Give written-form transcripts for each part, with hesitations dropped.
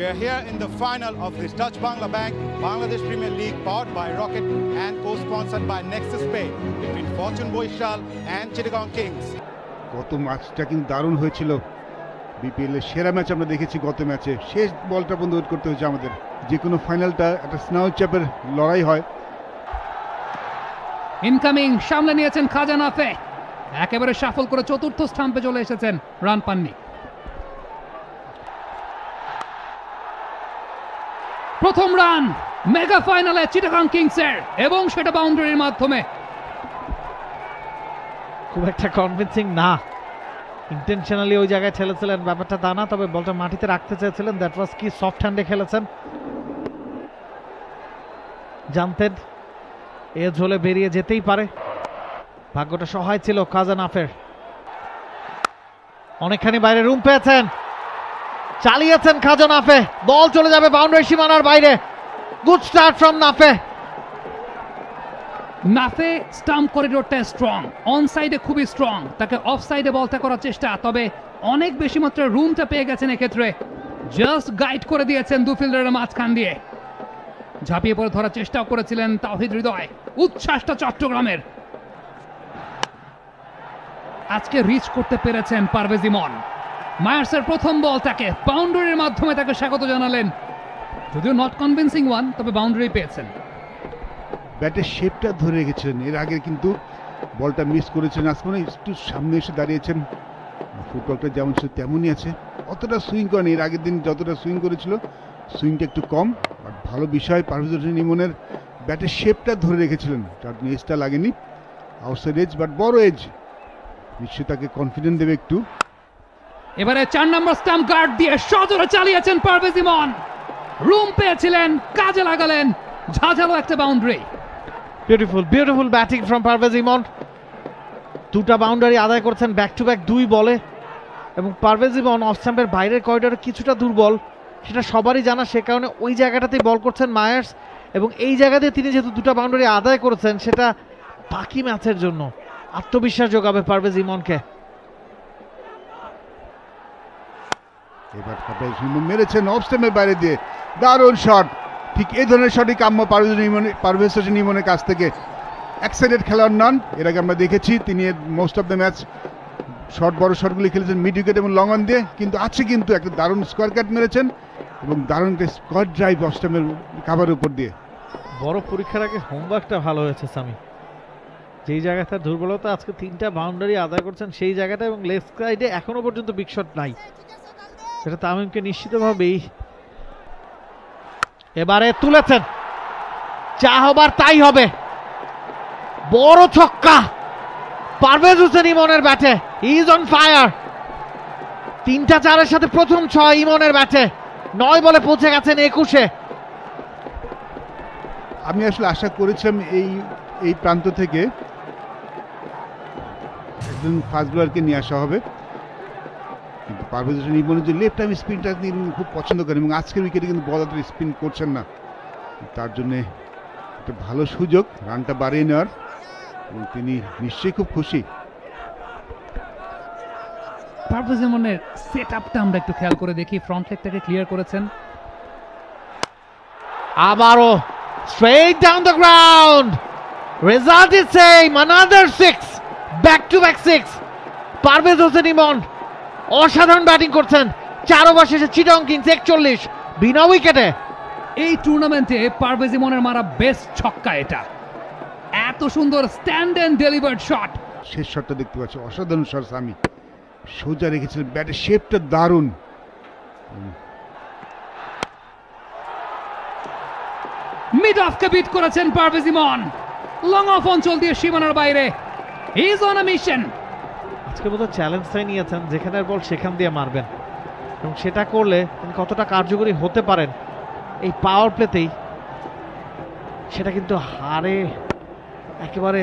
We are here in the final of this Touch Bangla Bank Bangladesh Premier League powered by Rocket and co-sponsored by Nexus Pay between Fortune Boishal and Chittagong Kings. গত ম্যাচটা কিন্তু দারুণ হয়েছিল। BPL এর সেরা match আমরা দেখেছি গত ম্যাচে। শেষ বলটা বন্ধ করতে হয়েছে আমাদের। যে কোনো ফাইনালটা একটা স্নাউ চ্যাপের লড়াই হয়। ইনকামিং সামলে নিয়েছেন খাজা নাফে, একেবারে সাফল করে চতুর্থ স্টাম্পে চলে এসেছেন, রান পাননি। প্রথম রান মেগা ফাইনালে চিটাগাং কিংসের, এবং সেটা বাউন্ডারির মাধ্যমে। খুব একটা কনভিন্সিং না, ইন্টেনশনালি ওই জায়গায় ঠেলেছিলেন ব্যাপারটা তা না, তবে বলটা মাটিতে রাখতে চেয়েছিলেন। দ্যাট ওয়াজ কি সফট হ্যান্ডে খেলেছেন, জানতেন এজ হলে বেরিয়ে যেতেই পারে। ভাগ্যটা সহায় ছিল খাজা নাফের। অনেকখানি বাইরে রুম পেয়েছেন, চালিয়েছেন খাজা নাফে, বল চলে যাবে বাউন্ডারি সীমানার বাইরে। Good start from Nafay. Nafay stump করিডোরটা স্ট্রং, অন সাইডে খুবই স্ট্রং, তাকে অফ সাইডে বলটা করার চেষ্টা, তবে অনেক বেশি মাত্রায় রুমটা পেয়ে গেছেন এক্ষেত্রে। জাস্ট গাইড করে দিয়েছেন দু ফিল্ডারের মাঝখান দিয়ে। ঝাঁপিয়ে পড়ে ধরার চেষ্টাও করেছিলেন তাওহিদ হৃদয়। উচ্ছ্বাসটা চট্টগ্রামের। আজকে রিচ করতে পেরেছেন পারভেজ ইমন। মায়ার্সের প্রথম বল তাকে বাউন্ডারির মাধ্যমে তাকে স্বাগত জানালেন, যদিও নট কনভিন্সিং ওয়ান, তবে বাউন্ডারি পেয়েছেন। ব্যাটের শেপটা ধরে রেখেছিলেন, এর আগে কিন্তু বলটা মিস করেছেন। আজকে একটু সামনে এসে দাঁড়িয়েছেন, ফুটবলটা যেমন ছিল তেমনই আছে, অতটা সুইং করেন। এর আগের দিন যতটা সুইং করেছিল সুইংটা একটু কম। বাট ভালো বিষয়, পারভেজ হোসেন ইমনের ব্যাটের শেপটা ধরে রেখেছিলেন, তার এজটা লাগেনি। আউটসাইড এজ বাট বড় এজ, নিশ্চয়ই তাকে কনফিডেন্স দেবে একটু। এবারে 4 নম্বর স্টাম্প গার্ড দিয়ে সজোরে চালিয়েছেন পারভেজ ইমন। রুম পেয়েছিলেন, কাজে লাগালেন, ঝাঁঝালো একটা boundary. Beautiful beautiful batting from Parvez Emon. দুটা বাউন্ডারি আদায় করছেন ব্যাক টু ব্যাক 2 বলে, এবং পারভেজ ইমন অফ স্টাম্পের বাইরের করিডোরে কিছুটা দুর্বল, সেটা সবারই জানা। সে কারণে ওই জায়গাটাতেই বল করছেন মায়ার্স, এবং এই জায়গাতে তিনি যেহেতু দুটা বাউন্ডারি আদায় করেছেন, সেটা বাকি ম্যাচের জন্য আত্মবিশ্বাস যোগাবে পারভেজ ইমনকে। এবার পারভেজ ইমন মেরেছেন অফ স্টাম্পের বাইরে দিয়ে, দারুণ শট। ঠিক এই ধরনের শটই কাম্য পারভেজ হোসেন ইমনের কাছ থেকে। এক্সাইটেড খেলোয়াড় নন, এর আগে আমরা দেখেছি তিনি most of the match short বড় শটগুলি খেলেছেন মিড উইকেট এবং লং অন দিয়ে, কিন্তু আছে কিন্তু একটা দারুণ স্কোয়ার কাট মেরেছেন এবং দারুণ একটা স্কোয়ার ড্রাইভ অফ স্টাম্পের কাভারের উপর দিয়ে। বড় পরীক্ষার আগে হোমওয়ার্কটা ভালো হয়েছে সামি। যেই জায়গাটা দুর্বলতা, আজকে 3টা বাউন্ডারি আদায় করছেন সেই জায়গাটা, এবং লেফট সাইডে এখনো পর্যন্ত বিগ শট নাই, সেটা তামিমকে নিশ্চিতভাবেই এবারে তুলেছেন। যা হবার তাই হবে, বড় ছক্কা পারভেজ হোসেন ইমনের ব্যাটে। হি ইজ অন ফায়ার। 3টা 4-এর সাথে প্রথম 6 ইমনের ব্যাটে। 9 বলে পৌঁছে গেছেন 21-এ। আমি আসলে আশা করেছিলাম এই প্রান্ত থেকে একজন ফাস্ট বোলারকে নিয়ে আসা হবে, কিন্তু পারভেজ হোসেন ইমনের যে লেফট আর্ম স্পিনটা তিনি খুব পছন্দ করেন, এবং আজকের উইকেটে কিন্তু বল অত স্পিন করছেন না। তার জন্যে একটা ভালো সুযোগ রানটা বাড়িয়ে নেওয়ার, এবং তিনি নিশ্চয়ই খুব খুশি। পারভেজ ইমনের সেট আপটা আমরা একটু খেয়াল করে দেখি। ফ্রন্ট লেগটাকে ক্লিয়ার করেছেন, আবারও straight down the ground. Result is same, another 6, back to back 6। Parvez Hossain Emon অসাধারণ ব্যাটিং করছেন। 4 ওভার শেষে চিটাগং কিংস 41 বিনা উইকেটে। এই টুর্নামেন্টে পারভেজ ইমনের মারা বেস্ট ছক্কা এটা। এত সুন্দর স্ট্যান্ড এন্ড ডেলিভার্ড শট। শেষ শটটা দেখতে পাচ্ছি, অসাধারণ শট। আমি সোজা রেখেছিলেন, ব্যাটের শেপটা দারুণ। মিড অফকে বিট করেছেন পারভেজ ইমন, লং অফ অঞ্চল দিয়ে সীমানার বাইরে। হি ইজ অন আ মিশন। আজকে বোধহয় চ্যালেঞ্জটাই নিয়েছেন, যেখানের বল সেখান দিয়ে মারবেন, এবং সেটা করলে তিনি কতটা কার্যকরী হতে পারেন এই পাওয়ার প্লেতেই, সেটা কিন্তু হারে একেবারে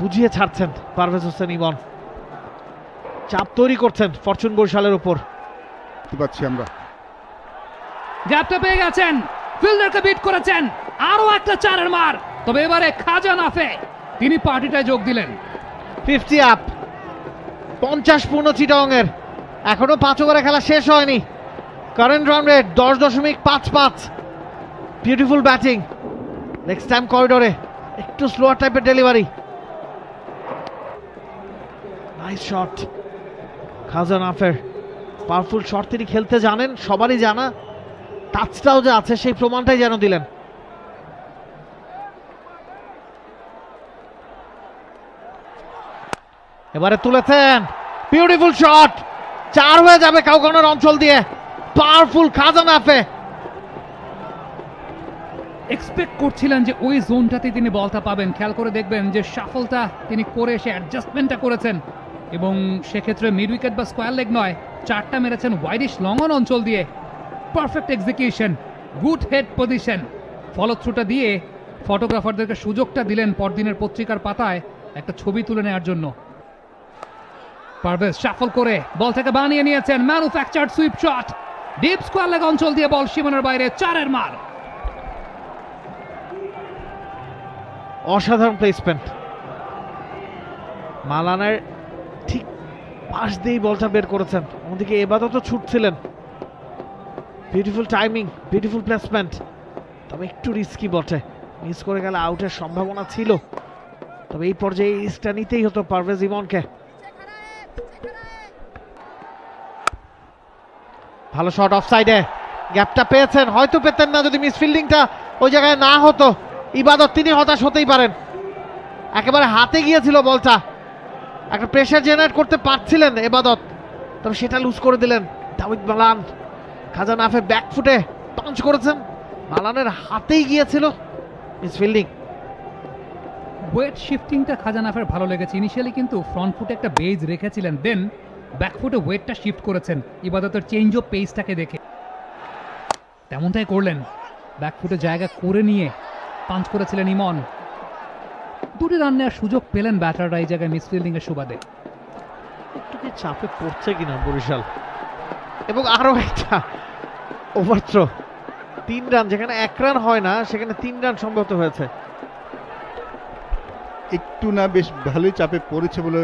বুঝিয়ে ছাড়ছেন পারভেজ হোসেন ইমন। চাপ তৈরি করছেন ফরচুন বরিশালের উপর। দেখতে পাচ্ছি আমরা গ্যাপটা পেয়ে গেছেন, ফিল্ডারকে বিট করেছেন। আরো একটা 4-এর মার, তবে এবারে খাজা নাফে তিনি পার্টিটায় যোগ দিলেন। 50 আপ, 50 পূর্ণ চিটাগং এর। এখনো 5 ওভারে খেলা শেষ হয়নি। Current run rate 10.55। Beautiful batting, next time করিডোরে একটু স্লোয়ার টাইপের ডেলিভারি। নাইস শট খাজান আফের, পাওয়ারফুল শট তিনি খেলতে জানেন, সবারই জানা। টাচটাও যে আছে সেই প্রমাণটাই যেন দিলেন। এবারে তুলেছেন, বিউটিফুল শট, 4 হয়ে যাবে কাউকানোর অঞ্চল দিয়ে। পাওয়ারফুল খাজান আফে। এক্সপেক্ট করছিলেন যে ওই জোনটাতে তিনি বলটা পাবেন। খেয়াল করে দেখবেন যে শাফলটা তিনি করে এসে অ্যাডজাস্টমেন্টটা করেছেন, এবং সেক্ষেত্রে মিড উইকেট বা স্কোয়ার লেগ নয়, 4টা মেরেছেন ওয়াইডিশ লং অন অঞ্চল দিয়ে। Perfect execution, good head position. Follow থ্রুটা দিয়ে ফটোগ্রাফারদেরকে সুযোগটা দিলেন পরদিনের পত্রিকার পাতায় একটা ছবি তুলে নেওয়ার জন্য। পারভেজ শাফল করে বল থেকে বানিয়ে নিয়েছেন manufactured sweep shot, deep square leg অঞ্চল দিয়ে বল সীমানার বাইরে, 4-এর মার। অসাধারণ প্লেসমেন্ট, মালানের ঠিক পাশ দিয়েই বলটা বের করেছেন। ওদিকে এবাদত ছুটছিলেন। বিউটিফুল টাইমিং, বিউটিফুল প্লেসমেন্ট, তবে একটু রিস্কি বটে। মিস করে গেলে আউটের সম্ভাবনা ছিল, তবে এই পর্যায়ে রিস্কটা নিতেই হতো পারভেজ ইমনকে। ভালো শট অফ সাইডে, গ্যাপটা পেয়েছেন, হয়তো পেতেন না যদি মিসফিল্ডিংটা ওই জায়গায় না হতো। ইবাদত তিনি হতাশ হতেই পারেন, একেবারে হাতে গিয়েছিল বলটা, একটা প্রেসার জেনারেট করতে পারছিলেন এবাদত, তবে সেটা লুজ করে দিলেন দাউদ মালান। খাজান আফে ব্যাকফুটে পাঞ্চ করেছেন, মালানের হাতেই গিয়েছিল মিসফিল্ডিং। ওয়েট শিফটিংটা খাজান আফের ভালো লেগেছে। ইনিশিয়ালি কিন্তু ফ্রন্ট ফুটে একটা বেজ রেখেছিলেন, দেন ব্যাকফুটে ওয়েটটা শিফট করেছেন ইবাদতের চেঞ্জ অফ পেসটাকে দেখে। তেমনটাই করলেন, ব্যাকফুটে জায়গা করে নিয়ে পাঞ্চ করেছিলেন ইমন। 2টি রান নেওয়ার সুযোগ পেলেন ব্যাটাররা এই জায়গায় মিসফিল্ডিং এর সুবাদে। একটু কি চাপে পড়ছে কিনা বরিশাল। এবং আরো একটা ওভারথ্রো, 3 রান, যেখানে 1 রান হয় না সেখানে 3 রান সম্ভবত হয়েছে। একটু না বেশ ভালোই চাপে পড়েছে বলে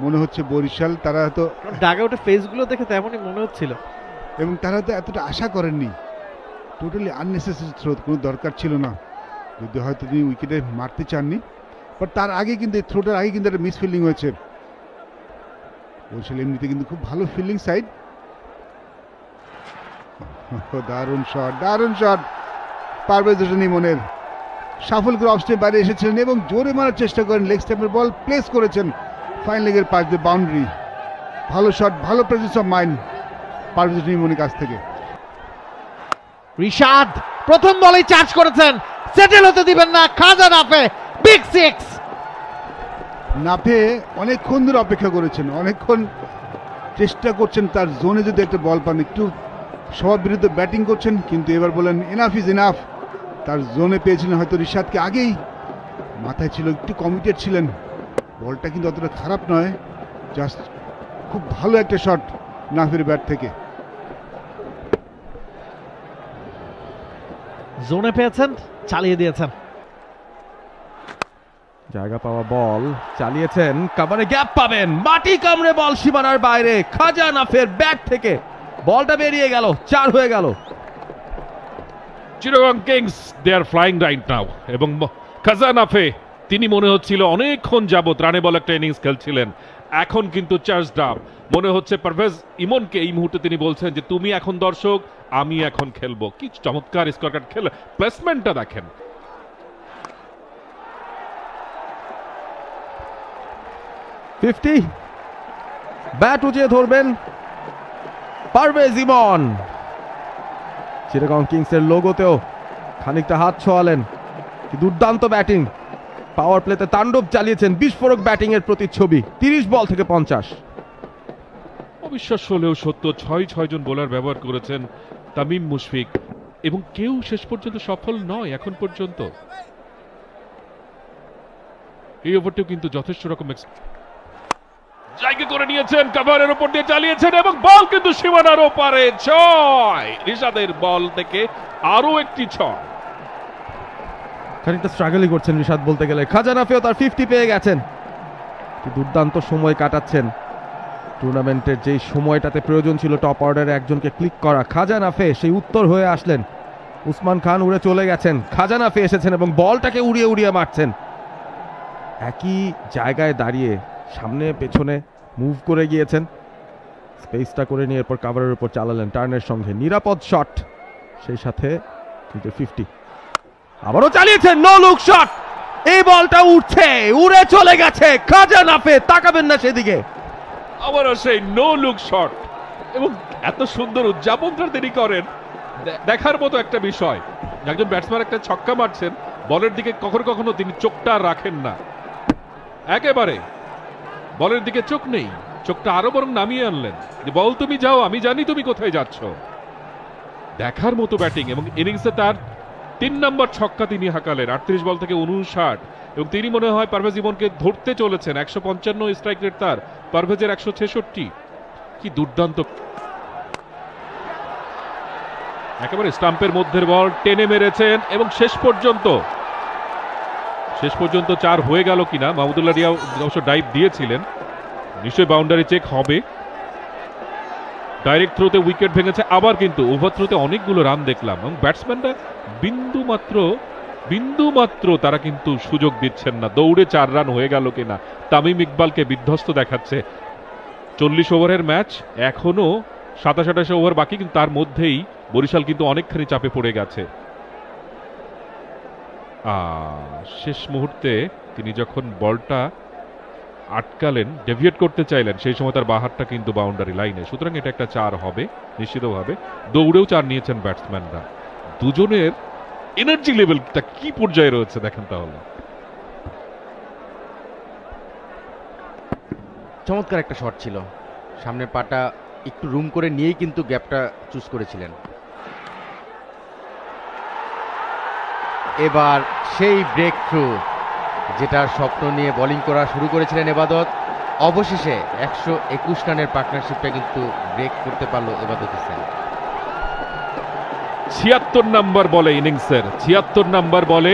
মনে হচ্ছে বরিশাল। তারা হয়তো ডাগে ওঠে ফেসগুলো দেখে তেমনই মনে হচ্ছিল, এবং তারা হয়তো এতটা আশা করেননি। টোটালি আননেসেসারি থ্রো, কোনো দরকার ছিল না, যদি হয়তো তিনি উইকেটে মারতে চাননি। বাট তার আগে কিন্তু এই থ্রোটার আগে কিন্তু একটা মিসফিল্ডিং হয়েছে। বরিশাল এমনিতে কিন্তু খুব ভালো ফিল্ডিং সাইড। দারুণ শট, দারুণ শট পারভেজ হোসেন ইমনের। সাফল করে অফ স্টেপ বাইরে এসেছিলেন এবং জোরে মারার চেষ্টা করেন, লেগ স্টেপের বল প্লেস করেছেন ফাইন লেগের পাশ দিয়ে বাউন্ডারি। ভালো শট, ভালো presence of mind Parvez Hossain ইমনের কাছ থেকে। রিশাদ প্রথম বলেই চার্জ করেছেন, সেটেল হতে দিবেন না খাজান আফে, বিগ 6। নাফে অনেকক্ষণ ধরে অপেক্ষা করেছেন, অনেকক্ষণ চেষ্টা করছেন তার জোনে যদি একটা বল পান। একটু সবার বিরুদ্ধে ব্যাটিং করছেন, কিন্তু এবার বলেন এনাফ ইজ এনাফ। তার জোনে পেয়েছিলেন হয়তো রিশাদকে আগেই, মাথায় ছিল, একটু কমিটেড ছিলেন। বলটা কিন্তু অতটা খারাপ নয়, জাস্ট খুব ভালো একটা শট নাফের ব্যাট থেকে। জোনে পেয়েছেন, চালিয়ে দিয়েছেন। জায়গা পাওয়া বল চালিয়েছেন, কাভারে গ্যাপ পাবেন, মাটি কামড়ে বল সীমানার বাইরে। খাজান আফের ব্যাট থেকে বলটা বেরিয়ে গেল, 4 হয়ে গেল। Chittagong Kings they are flying right now, এবং খাজান আফে তিনি মনে হচ্ছিল অনেকক্ষণ যাবত রানে বল একটা ইনিংস খেলছিলেন, এখন কিন্তু চার্জড আপ। মনে হচ্ছে পারভেজ ইমনকে এই মুহূর্তে তিনি বলছেন যে তুমি এখন দর্শক, আমি এখন খেলবো। কি চমৎকার স্কোর কার্ড খেলে, প্লেসমেন্টটা দেখেন। ব্যাট উঁচিয়ে ধরবেন পারভেজ ইমন। চিটাগং কিংসের লোগোতেও খানিকটা হাত ছোঁয়ালেন। কি দুর্দান্ত ব্যাটিং, পাওয়ার প্লেতে তাণ্ডব চালিয়েছেন, বিস্ফোরক ব্যাটিং এর প্রতিচ্ছবি। 30 বল থেকে 50। অবিশ্বাস্য হলেও সত্য, 6 জন বোলার ব্যবহার করেছেন তামিম মুশফিক, এবং কেউ শেষ পর্যন্ত সফল নয় এখন পর্যন্ত। এই ওভারটিও কিন্তু যথেষ্ট রকম জায়গা করে নিয়েছেন, কাভারের উপর দিয়ে চালিয়েছেন, এবং বল কিন্তু সীমানার ওপারে। 6 রিশাদের বল থেকে আরো একটি 6। খানিকটা স্ট্রাগলই করছেন রিশাদ বলতে গেলে। খাজান আফেও তার 50 পেয়ে গেছেন, দুর্দান্ত সময় কাটাচ্ছেন। টুর্নামেন্টের যেই সময়টাতে প্রয়োজন ছিল টপ অর্ডারে একজনকে ক্লিক করা, খাজানাফে সেই উত্তর হয়ে আসলেন। উসমান খান উড়ে চলে গেছেন, খাজানাফে এসেছেন এবং বলটাকে উড়িয়ে উড়িয়ে মারছেন। একই জায়গায় দাঁড়িয়ে সামনে পেছনে মুভ করে গিয়েছেন, স্পেসটা করে নিয়ে এরপর কাভারের উপর চালালেন টার্নের সঙ্গে, নিরাপদ শট, সেই সাথে 50। আবারও চালিয়েছেন, নো লুক শট। এই বলটা উঠছে, উড়ে চলে গেছে, খাজানাফে তাকাবেন না সেদিকে। আবারও সেই নো লুক শট এবং এত সুন্দর উদযাপনটা তিনি করেন, দেখার মতো একটা বিষয়। একজন ব্যাটসম্যান একটা ছক্কা মারছেন, বলের দিকে কখনো কখনো তিনি চোখটা রাখেন না, একেবারে বলের দিকে চোখ নেই, চোখটা আরো বরং নামিয়ে আনলেন যে বল তুমি যাও, আমি জানি তুমি কোথায় যাচ্ছ। দেখার মতো ব্যাটিং এবং ইনিংসে তার 3 নম্বর ছক্কা তিনি হাঁকালেন 38 বল থেকে 59, এবং তিনি মনে হয় পারভেজ ইমনকে ধরতে চলেছেন। 155 স্ট্রাইক রেট তার, পারভেজের 166। কি দুর্দান্ত, একেবারে স্টাম্পের মধ্যের বল টেনে মেরেছেন এবং শেষ পর্যন্ত 4 হয়ে গেল কিনা। মাহমুদুল্লাহ রিয়া অবশ্য ডাইভ দিয়েছিলেন, নিশ্চয়ই বাউন্ডারি চেক হবে। ডাইরেক্ট থ্রোতে উইকেট ভেঙেছে, আবার কিন্তু ওভার থ্রোতে অনেকগুলো রান দেখলাম এবং ব্যাটসম্যানরা বিন্দু মাত্র তারা কিন্তু সুযোগ দিচ্ছেন না। দৌড়ে 4 রান হয়ে গেল কিনা, তামিম ইকবালকে বিধ্বস্ত দেখাচ্ছে। 40 ওভারের ম্যাচ, এখনো 27-28 ওভার বাকি, কিন্তু তার মধ্যেই বরিশাল কিন্তু অনেকখানি চাপে পড়ে গেছে। শেষ মুহূর্তে তিনি যখন বলটা আটকালেন, ডেভিয়েট করতে চাইলেন, সেই সময় তার বাহারটা কিন্তু বাউন্ডারি লাইনে, সুতরাং এটা একটা 4 হবে নিশ্চিতভাবে। দৌড়েও 4 নিয়েছেন ব্যাটসম্যানরা। দুজনের এনার্জি লেভেলটা কি পর্যায়ে রয়েছে দেখেন তাহলে। চমৎকার একটা শট ছিল, সামনের পাটা একটু রুম করে নিয়েই কিন্তু গ্যাপটা চুজ করেছিলেন। এবার সেই ব্রেক থ্রু, যেটার স্বপ্ন নিয়ে বোলিং করা শুরু করেছিলেন এবাদত, অবশেষে 121 রানের পার্টনারশিপটা কিন্তু ব্রেক করতে পারলো এবাদত হোসেন। 76 নাম্বার বলে ইনিংসের, 76 নাম্বার বলে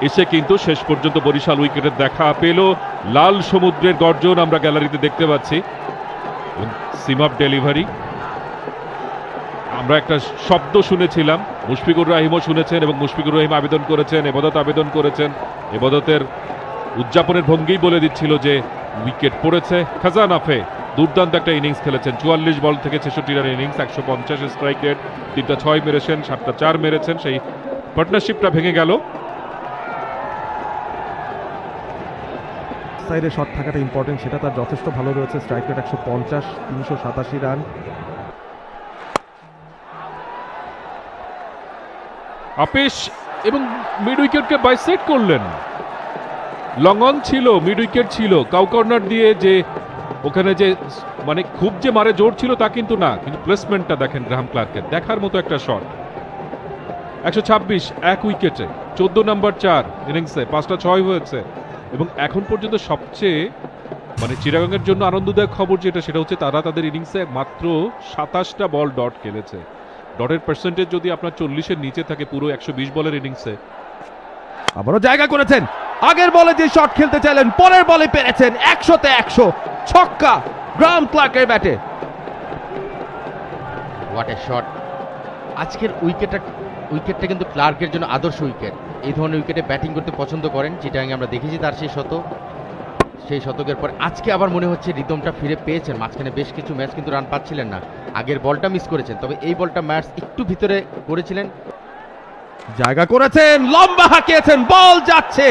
এসে কিন্তু শেষ পর্যন্ত বরিশাল উইকেটের দেখা পেল। লাল সমুদ্রের গর্জন আমরা গ্যালারিতে দেখতে পাচ্ছি, সিম আপ ডেলিভারি। আমরা একটা শব্দ শুনেছিলাম, মুশফিকুর রহিমও শুনেছেন এবং মুশফিকুর রহিম আবেদন করেছেন, এবাদত আবেদন করেছেন। এবাদতের উদযাপনের ভঙ্গি বলে দিচ্ছিল যে উইকেট পড়েছে। খাজানাফে দুর্দান্ত একটা ইনিংস খেলেছেন, 44 বল থেকে 66 রানের ইনিংস, 150 স্ট্রাইক রেট, 3টা 6 মেরেছেন, 7টা 4 মেরেছেন। সেই পার্টনারশিপটা ভেঙে গেল। সাইডে শট থাকাটা ইম্পর্টেন্ট, সেটা তার যথেষ্ট ভালো রয়েছে। Strike rate 150, 387 run. আপিস এবং মিড উইকেটকে বাইসেট করলেন। লং অন ছিল, মিড উইকেট ছিল, কাউ কর্নার দিয়ে যে ওখানে যে মানে খুব যে মারে জোর ছিল তা কিন্তু না, কিন্তু প্লেসমেন্টটা দেখেন গ্রাহাম ক্লার্কের, দেখার মতো একটা শট। 126 এক উইকেটে, 14 নাম্বার 4 ইনিংসে, 5টা 6 হয়েছে। এবং এখন পর্যন্ত সবচেয়ে মানে চিটাগংয়ের জন্য আনন্দদায়ক খবর যেটা, সেটা হচ্ছে তারা তাদের ইনিংসে মাত্র 27টা বল ডট খেলেছে। ডটের পার্সেন্টেজ যদি আপনার 40-এর নিচে থাকে পুরো 120 বলের ইনিংসে। আবারও জায়গা করেছেন, আগের বলে যে শট খেলতে চাইলেন পরের বলে পেরেছেন। 100-তে 100 ছক্কা গ্রাহাম ক্লার্কের ব্যাটে। What a shot! আজকের উইকেটটা কিন্তু ক্লার্কের জন্য আদর্শ উইকেট। এই ধরনের উইকেটে ব্যাটিং করতে পছন্দ করেন, চিটাগাং আমরা দেখেছি তার সেই শতকের পর আজকে আবার মনে হচ্ছে রিদমটা ফিরে পেয়েছেন। মাঝখানে বেশ কিছু ম্যাচ কিন্তু রান পাচ্ছিলেন না, আগের বলটা মিস করেছেন, তবে এই বলটা ম্যাচ একটু ভিতরে করেছিলেন। জায়গা করেছেন, লম্বা হাঁকিয়েছেন, বল যাচ্ছে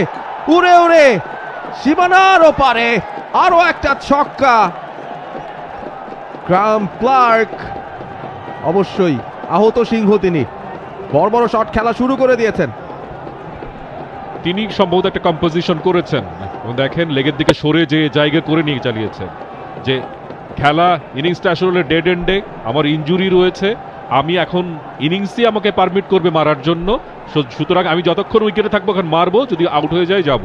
উড়ে উড়ে সীমানার ওপারে। আরো একটা ছক্কা গ্রাহাম ক্লার্ক। অবশ্যই আহত সিংহ, তিনি বড় বড় শট খেলা শুরু করে দিয়েছেন। তিনি সম্ভবত একটা কম্পোজিশন করেছেন এবং দেখেন লেগের দিকে সরে যে জায়গা করে নিয়ে চালিয়েছে যে খেলা ইনিংসটা আসলে ডেড এন্ডে, আমার ইনজুরি রয়েছে, আমি এখন ইনিংসই আমাকে পারমিট করবে মারার জন্য, সুতরাং আমি যতক্ষণ উইকেটে থাকবো এখন মারবো, যদি আউট হয়ে যায় যাব।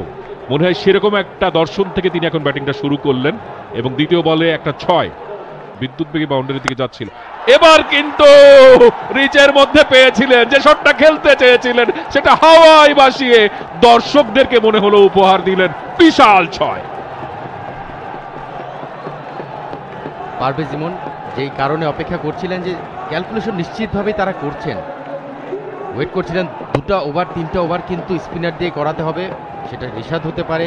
মনে হয় সেরকম একটা দর্শন থেকে তিনি এখন ব্যাটিংটা শুরু করলেন এবং দ্বিতীয় বলে একটা 6 বিদ্যুৎ বেগে বাউন্ডারির দিকে যাচ্ছিল। এবার কিন্তু রিচের মধ্যে পেয়েছিলেন, যে শটটা খেলতে চেয়েছিলেন সেটা হাওয়ায় ভাসিয়ে দর্শকদেরকে মনে হলো উপহার দিলেন। বিশাল 6। পারভেজ ইমন যেই কারণে অপেক্ষা করছিলেন, যে ক্যালকুলেশন নিশ্চিতভাবেই তারা করছেন, ওয়েট করছিলেন 2টা ওভার 3টা ওভার কিন্তু স্পিনার দিয়ে করাতে হবে, সেটা রিশাদ হতে পারে,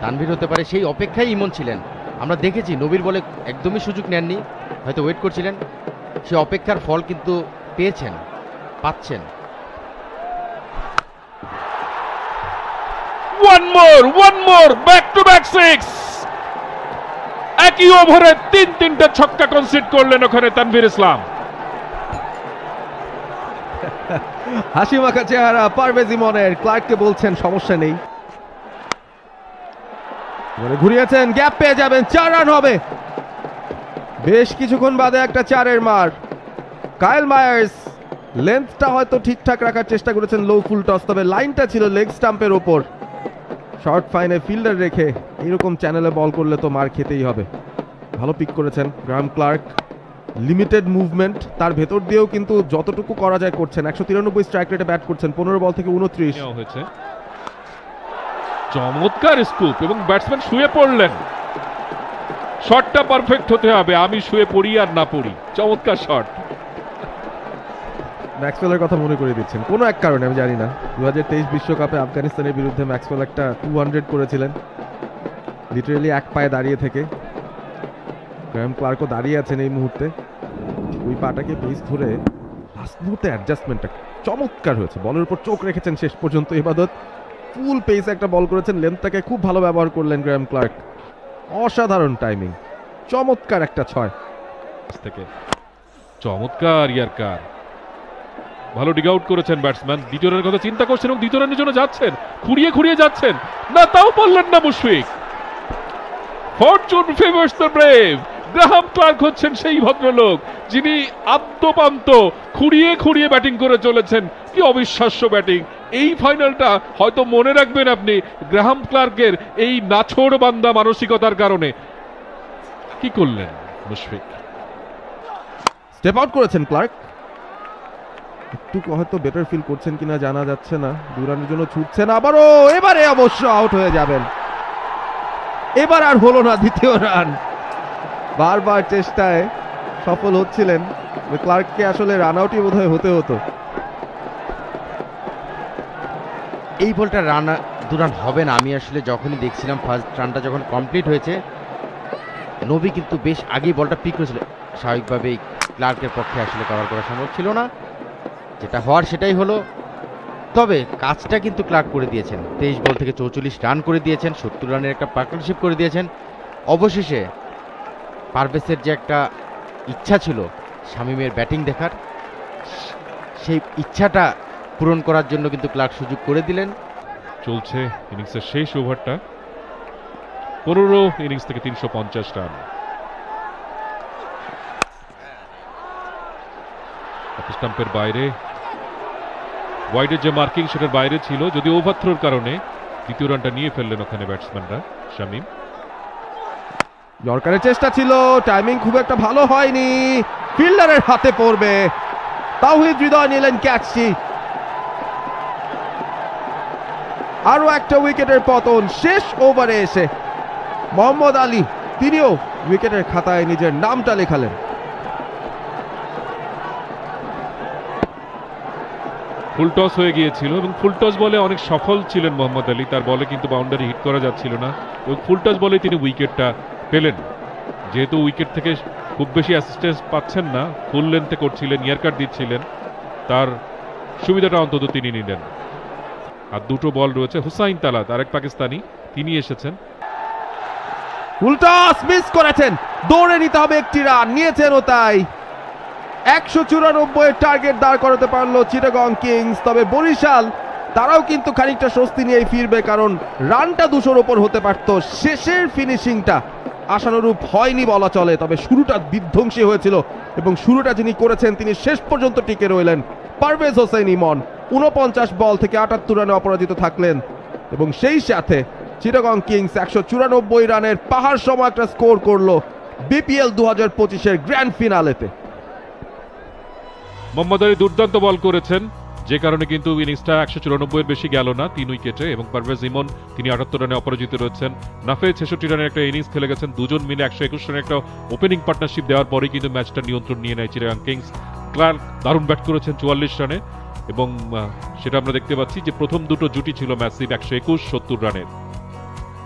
তানভীর হতে পারে, সেই অপেক্ষায় ইমন ছিলেন। আমরা দেখেছি নবীর বলে একদমই সুযোগ নেননি, হয়তো ওয়েট করছিলেন, সেই অপেক্ষার ফল কিন্তু পাচ্ছেন। one more back to back 6 একই ওভারে 3টা ছক্কা কনসিড করলেন ওখানে তানভীর ইসলাম। হাসি মাখা চেহারা পারভেজ ইমনের, ক্লার্ককে বলছেন সমস্যা নেই, ঘুরিয়েছেন, গ্যাপ পেয়ে যাবেন, 4 রান হবে। বেশ কিছুক্ষণ বাদে একটা 4-এর মার। কায়েল মায়ার্স লেন্থটা হয়তো ঠিকঠাক রাখার চেষ্টা করেছেন, লো ফুল টস, তবে লাইনটা ছিল লেগ স্টাম্পের ওপর। শর্ট ফাইনে ফিল্ডার রেখে এরকম চ্যানেলে বল করলে তো মার খেতেই হবে। ভালো পিক করেছেন গ্রাহাম ক্লার্ক, লিমিটেড মুভমেন্ট, তার ভেতর দিয়েও কিন্তু যতটুকু করা যায় করছেন। 193 স্ট্রাইক রেটে ব্যাট করছেন, 15 বল থেকে 29 হয়েছে। চমৎকার স্কুপ এবং ব্যাটসম্যান শুয়ে পড়লেন, শটটা পারফেক্ট হতে হবে, আমি শুয়ে পড়ি আর না পড়ি। চমৎকার শট। ম্যাক্সওয়েলের কথা মনে করে দিচ্ছেন কোনো এক কারণে, আমি জানি না। 2023 বিশ্বকাপে আফগানিস্তানের বিরুদ্ধে ম্যাক্সওয়েল একটা 200 করেছিলেন লিটারেলি এক পায়ে দাঁড়িয়ে থেকে। গ্রাহাম ক্লার্কও দাঁড়িয়ে আছেন এই মুহূর্তে, ওই পাটাকে পেস ধরে লাস্ট মুহূর্তে অ্যাডজাস্টমেন্টটা চমৎকার হয়েছে, বলের উপর চোখ রেখেছেন শেষ পর্যন্ত। ইবাদত ফুল পেস একটা বল করেছেন, লেন্থটাকে খুব ভালো ব্যবহার করলেন গ্রাহাম ক্লার্ক, অসাধারণ টাইমিং, চমৎকার একটা 6 থেকে। চমৎকার ইয়ারকার, ভালো ডিগ আউট করেছেন ব্যাটসম্যান। দ্বিতীয় রানের কথা চিন্তা করছেন এবং দ্বিতীয় রানের জন্য যাচ্ছেন, খুঁড়িয়ে যাচ্ছেন না, তাও পারলেন না Mushfiq. Fortune favours the brave. Graham Clarke হচ্ছেন সেই ভদ্রলোক যিনি আদ্যপান্ত খুঁড়িয়ে ব্যাটিং করে চলেছেন। কি অবিশ্বাস্য ব্যাটিং! এই ফাইনালটা হয়তো মনে রাখবেন আপনি গ্রাহাম ক্লার্কের এই নাছোড় বান্দা মানসিকতার কারণে। কি করলেন মুশফিক? স্টেপ আউট করেছেন ক্লার্ক, একটু হয়তো বেটার ফিল করছেন কিনা জানা যাচ্ছে না। 2 রানের জন্য ছুটছেন আবারও, এবারে অবশ্য আউট হয়ে যাবেন। এবার আর হলো না দ্বিতীয় রান, বারবার চেষ্টায় সফল হচ্ছিলেন। ক্লার্ককে আসলে রান আউটই বোধহয় হতে হতো। এই বলটা 2 রান হবে না। আমি আসলে যখনই দেখছিলাম ফার্স্ট রানটা যখন কমপ্লিট হয়েছে, নবী কিন্তু বেশ আগেই বলটা পিক করেছিল, স্বাভাবিকভাবেই ক্লার্কের পক্ষে আসলে কভার করা সম্ভব ছিল না, যেটা হওয়ার সেটাই হলো। তবে কাজটা কিন্তু ক্লার্ক করে দিয়েছেন, 23 বল থেকে 44 রান করে দিয়েছেন, 70 রানের একটা পার্টনারশিপ করে দিয়েছেন। অবশেষে পারভেজের যে একটা ইচ্ছা ছিল শামীমের ব্যাটিং দেখার, সেই ইচ্ছাটা পূরণ করার জন্য কিন্তু ক্লার্ক সুযোগ করে দিলেন। চলছে ইনিংসের শেষ ওভারটা, 15 ইনিংস থেকে 350 রান। স্টাম্পের বাইরে, ওয়াইডের যে মার্কিং সেটার বাইরে ছিল, যদি ওভার থ্রোর কারণে দ্বিতীয় রানটা নিয়ে ফেললেন ওখানে ব্যাটসম্যানরা। শামীম ইয়র্কারের চেষ্টা ছিল, টাইমিং খুব একটা ভালো হয়নি, ফিল্ডারের হাতে পড়বে। তাওহিদ হৃদয় নিলেন ক্যাচটি। আরো একটা উইকেটের পতন শেষ ওভারে এসে। মোহাম্মদ আলী তিনিও উইকেটের খাতায় নিজের নামটা লেখালেন। ফুল টস হয়ে গিয়েছিল এবং ফুল টস বলে অনেক সফল ছিলেন মোহাম্মদ আলী, তার বলে কিন্তু বাউন্ডারি হিট করা যাচ্ছিল না এবং ফুল টস বলে তিনি উইকেটটা পেলেন। যেহেতু উইকেট থেকে খুব বেশি অ্যাসিস্ট্যান্স পাচ্ছেন না, ফুল লেন্থে করছিলেন, ইয়ারকাট দিচ্ছিলেন, তার সুবিধাটা অন্তত তিনি নিলেন। আর 2টো বল রয়েছে। হুসাইন তালাত আরেক পাকিস্তানি, তিনি এসেছেন। ফুল টস মিস করেছেন, দৌড়ে নিতে হবে একটি রান, নিয়েছেনও তাই। 194 টার্গেট দাঁড় করাতে পারলো চিটাগং কিংস। তবে বরিশাল তারাও কিন্তু খানিকটা স্বস্তি নিয়েই ফিরবে, কারণ রানটা 200-র ওপর হতে পারত। শেষের ফিনিশিংটা আশানুরূপ হয়নি বলা চলে, তবে শুরুটা বিধ্বংসী হয়েছিল এবং শুরুটা যিনি করেছেন তিনি শেষ পর্যন্ত টিকে রইলেন। পারভেজ হোসেন ইমন 49 বল থেকে 78 রানে অপরাজিত থাকলেন এবং সেই সাথে চিটাগং কিংস 194 রানের পাহাড় সম একটা স্কোর করলো বিপিএল 2025-এর গ্র্যান্ড ফিনালেতে। মোহাম্মদ আলী দুর্দান্ত বল করেছেন, যে কারণে কিন্তু ইনিংসটা 194-এর বেশি গেল না 3 উইকেটে, এবং পারভেজ ইমন তিনি 78 রানে অপরাজিত রয়েছেন। নাফে 66 রানের একটা ইনিংস খেলে গেছেন, দুজন মিলে 121 রানের একটা ওপেনিং পার্টনারশিপ দেওয়ার পরেই কিন্তু ম্যাচটা নিয়ন্ত্রণ নিয়ে নেয় চিটাগাং কিংস। ক্লার্ক দারুণ ব্যাট করেছেন 44 রানে, এবং সেটা আমরা দেখতে পাচ্ছি যে প্রথম দুটো জুটি ছিল ম্যাসিভ 121-70 রানের।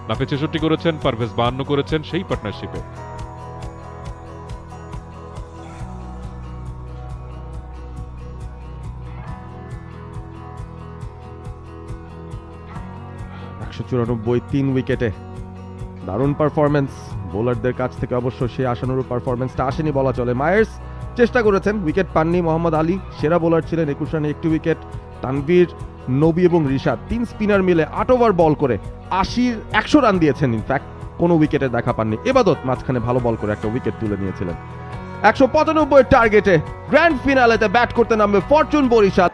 নাফে 66 করেছেন, পারভেজ 52 করেছেন সেই পার্টনারশিপে। তিন উইকেটে দারুণ পারফরমেন্স বোলারদের কাছ থেকে। অবশ্য সেই আশানুরূপ পারফরমেন্সটা আসেনি বলা চলে। মায়ার্স চেষ্টা করেছেন, উইকেট পাননি। মোহাম্মদ আলী সেরা বোলার ছিলেন, 21 রানে 1 উইকেট। তানভীর, নবী এবং রিশাদ 3 স্পিনার মিলে 8 ওভার বল করে 100 রান দিয়েছেন। ইনফ্যাক্ট কোনো উইকেটে দেখা পাননি। এবাদত মাঝখানে ভালো বল করে একটা উইকেট তুলে নিয়েছিলেন। 195 টার্গেটে গ্র্যান্ড ফিনালেতে ব্যাট করতে নামবে ফরচুন বরিশাল।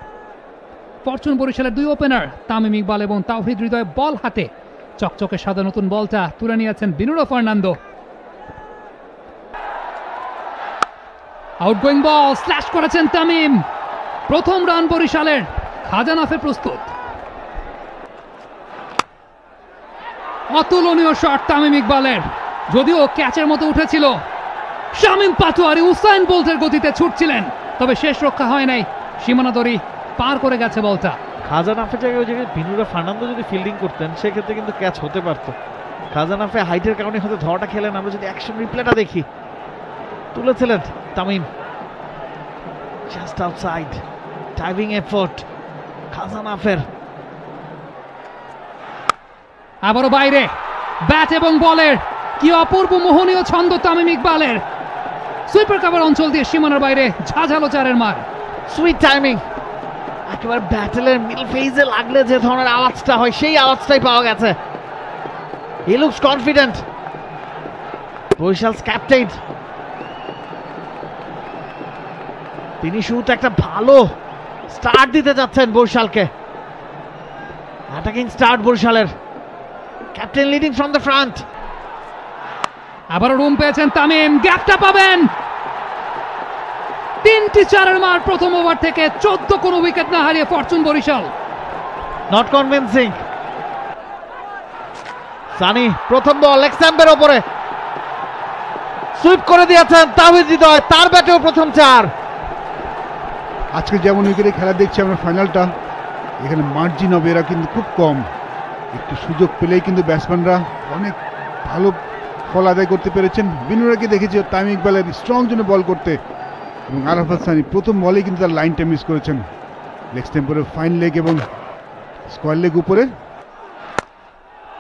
ফরচুন বরিশালের 2 ওপেনার তামিম ইকবাল এবং তাওহিদ হৃদয় বল হাতে চকচকে সাদা নতুন বলটা তুলে নিয়েছেন বিনুরো ফার্নান্দো। আউটগোয়িং বল স্ল্যাশ করেছেন তামিম। প্রথম রান বরিশালের। খাজা নাফে প্রস্তুত। অতুলনীয় শট তামিম ইকবালের, যদিও ক্যাচের মতো উঠেছিল। শামীম পাটোয়ারি উসাইন বোল্টের গতিতে ছুটছিলেন, তবে শেষ রক্ষা হয় নাই, সীমানা দড়ি পার করে গেছে বলটা। খাজা নাফের জায়গায় ওই জায়গায় বিনুরা ফার্নান্দো যদি ফিল্ডিং করতেন সেক্ষেত্রে কিন্তু ক্যাচ হতে পারত। খাজা নাফে হাইটের কারণে হয়তো ধরাটা খেলেন। আমরা যদি অ্যাকশন রিপ্লেটা দেখি, তুলেছিলেন Tamim just outside, diving effort Khawaja নাফের। আবারও বাইরে, ব্যাট এবং বলের কি অপূর্ব মোহনীয় ছন্দ তামিম ইকবালের। সুইপার কাভার অঞ্চল দিয়ে সীমানার বাইরে ঝাঝালো চারের মার। সুইট টাইমিং, একেবারে ব্যাটেলের মিডল ফেজে লাগলে যে ধরনের আওয়াজটা হয় সেই আওয়াজটাই পাওয়া গেছে। He looks confident, Barishal's captain. তিনি শুরুতে একটা ভালো স্টার্ট দিতে যাচ্ছেন বরিশালকে। অ্যাটাকিং স্টার্ট বরিশালের, captain leading from the front. আবারও রুম পেয়েছেন তামিম, গ্যাপটা পাবেন। 3টি চারের মার প্রথম ওভার থেকে 14 কোনো উইকেট না হারিয়ে Fortune Barishal. Not convincing. Sunny প্রথম বল লেগ স্ট্যাম্পের উপরে সুইপ করে দিয়েছেন তাওহিদ হৃদয়, তার ব্যাটেও প্রথম 4। আজকে যেমন উইকেটে খেলা দেখছি আমরা ফাইনালটা, এখানে মার্জিন অফ এরা কিন্তু খুব কম। একটু সুযোগ পেলেই কিন্তু ব্যাটসম্যানরা অনেক ভালো ফল আদায় করতে পেরেছেন। বিনুরাকে দেখেছি তামিম ইকবালের স্ট্রং জন্য বল করতে, এবং আরাফাত সানি প্রথম বলেই কিন্তু তার লাইনটা মিস করেছেন। লেগ স্ট্যাম্পের ফাইন লেগ এবং স্কোয়ার লেগ উপরে।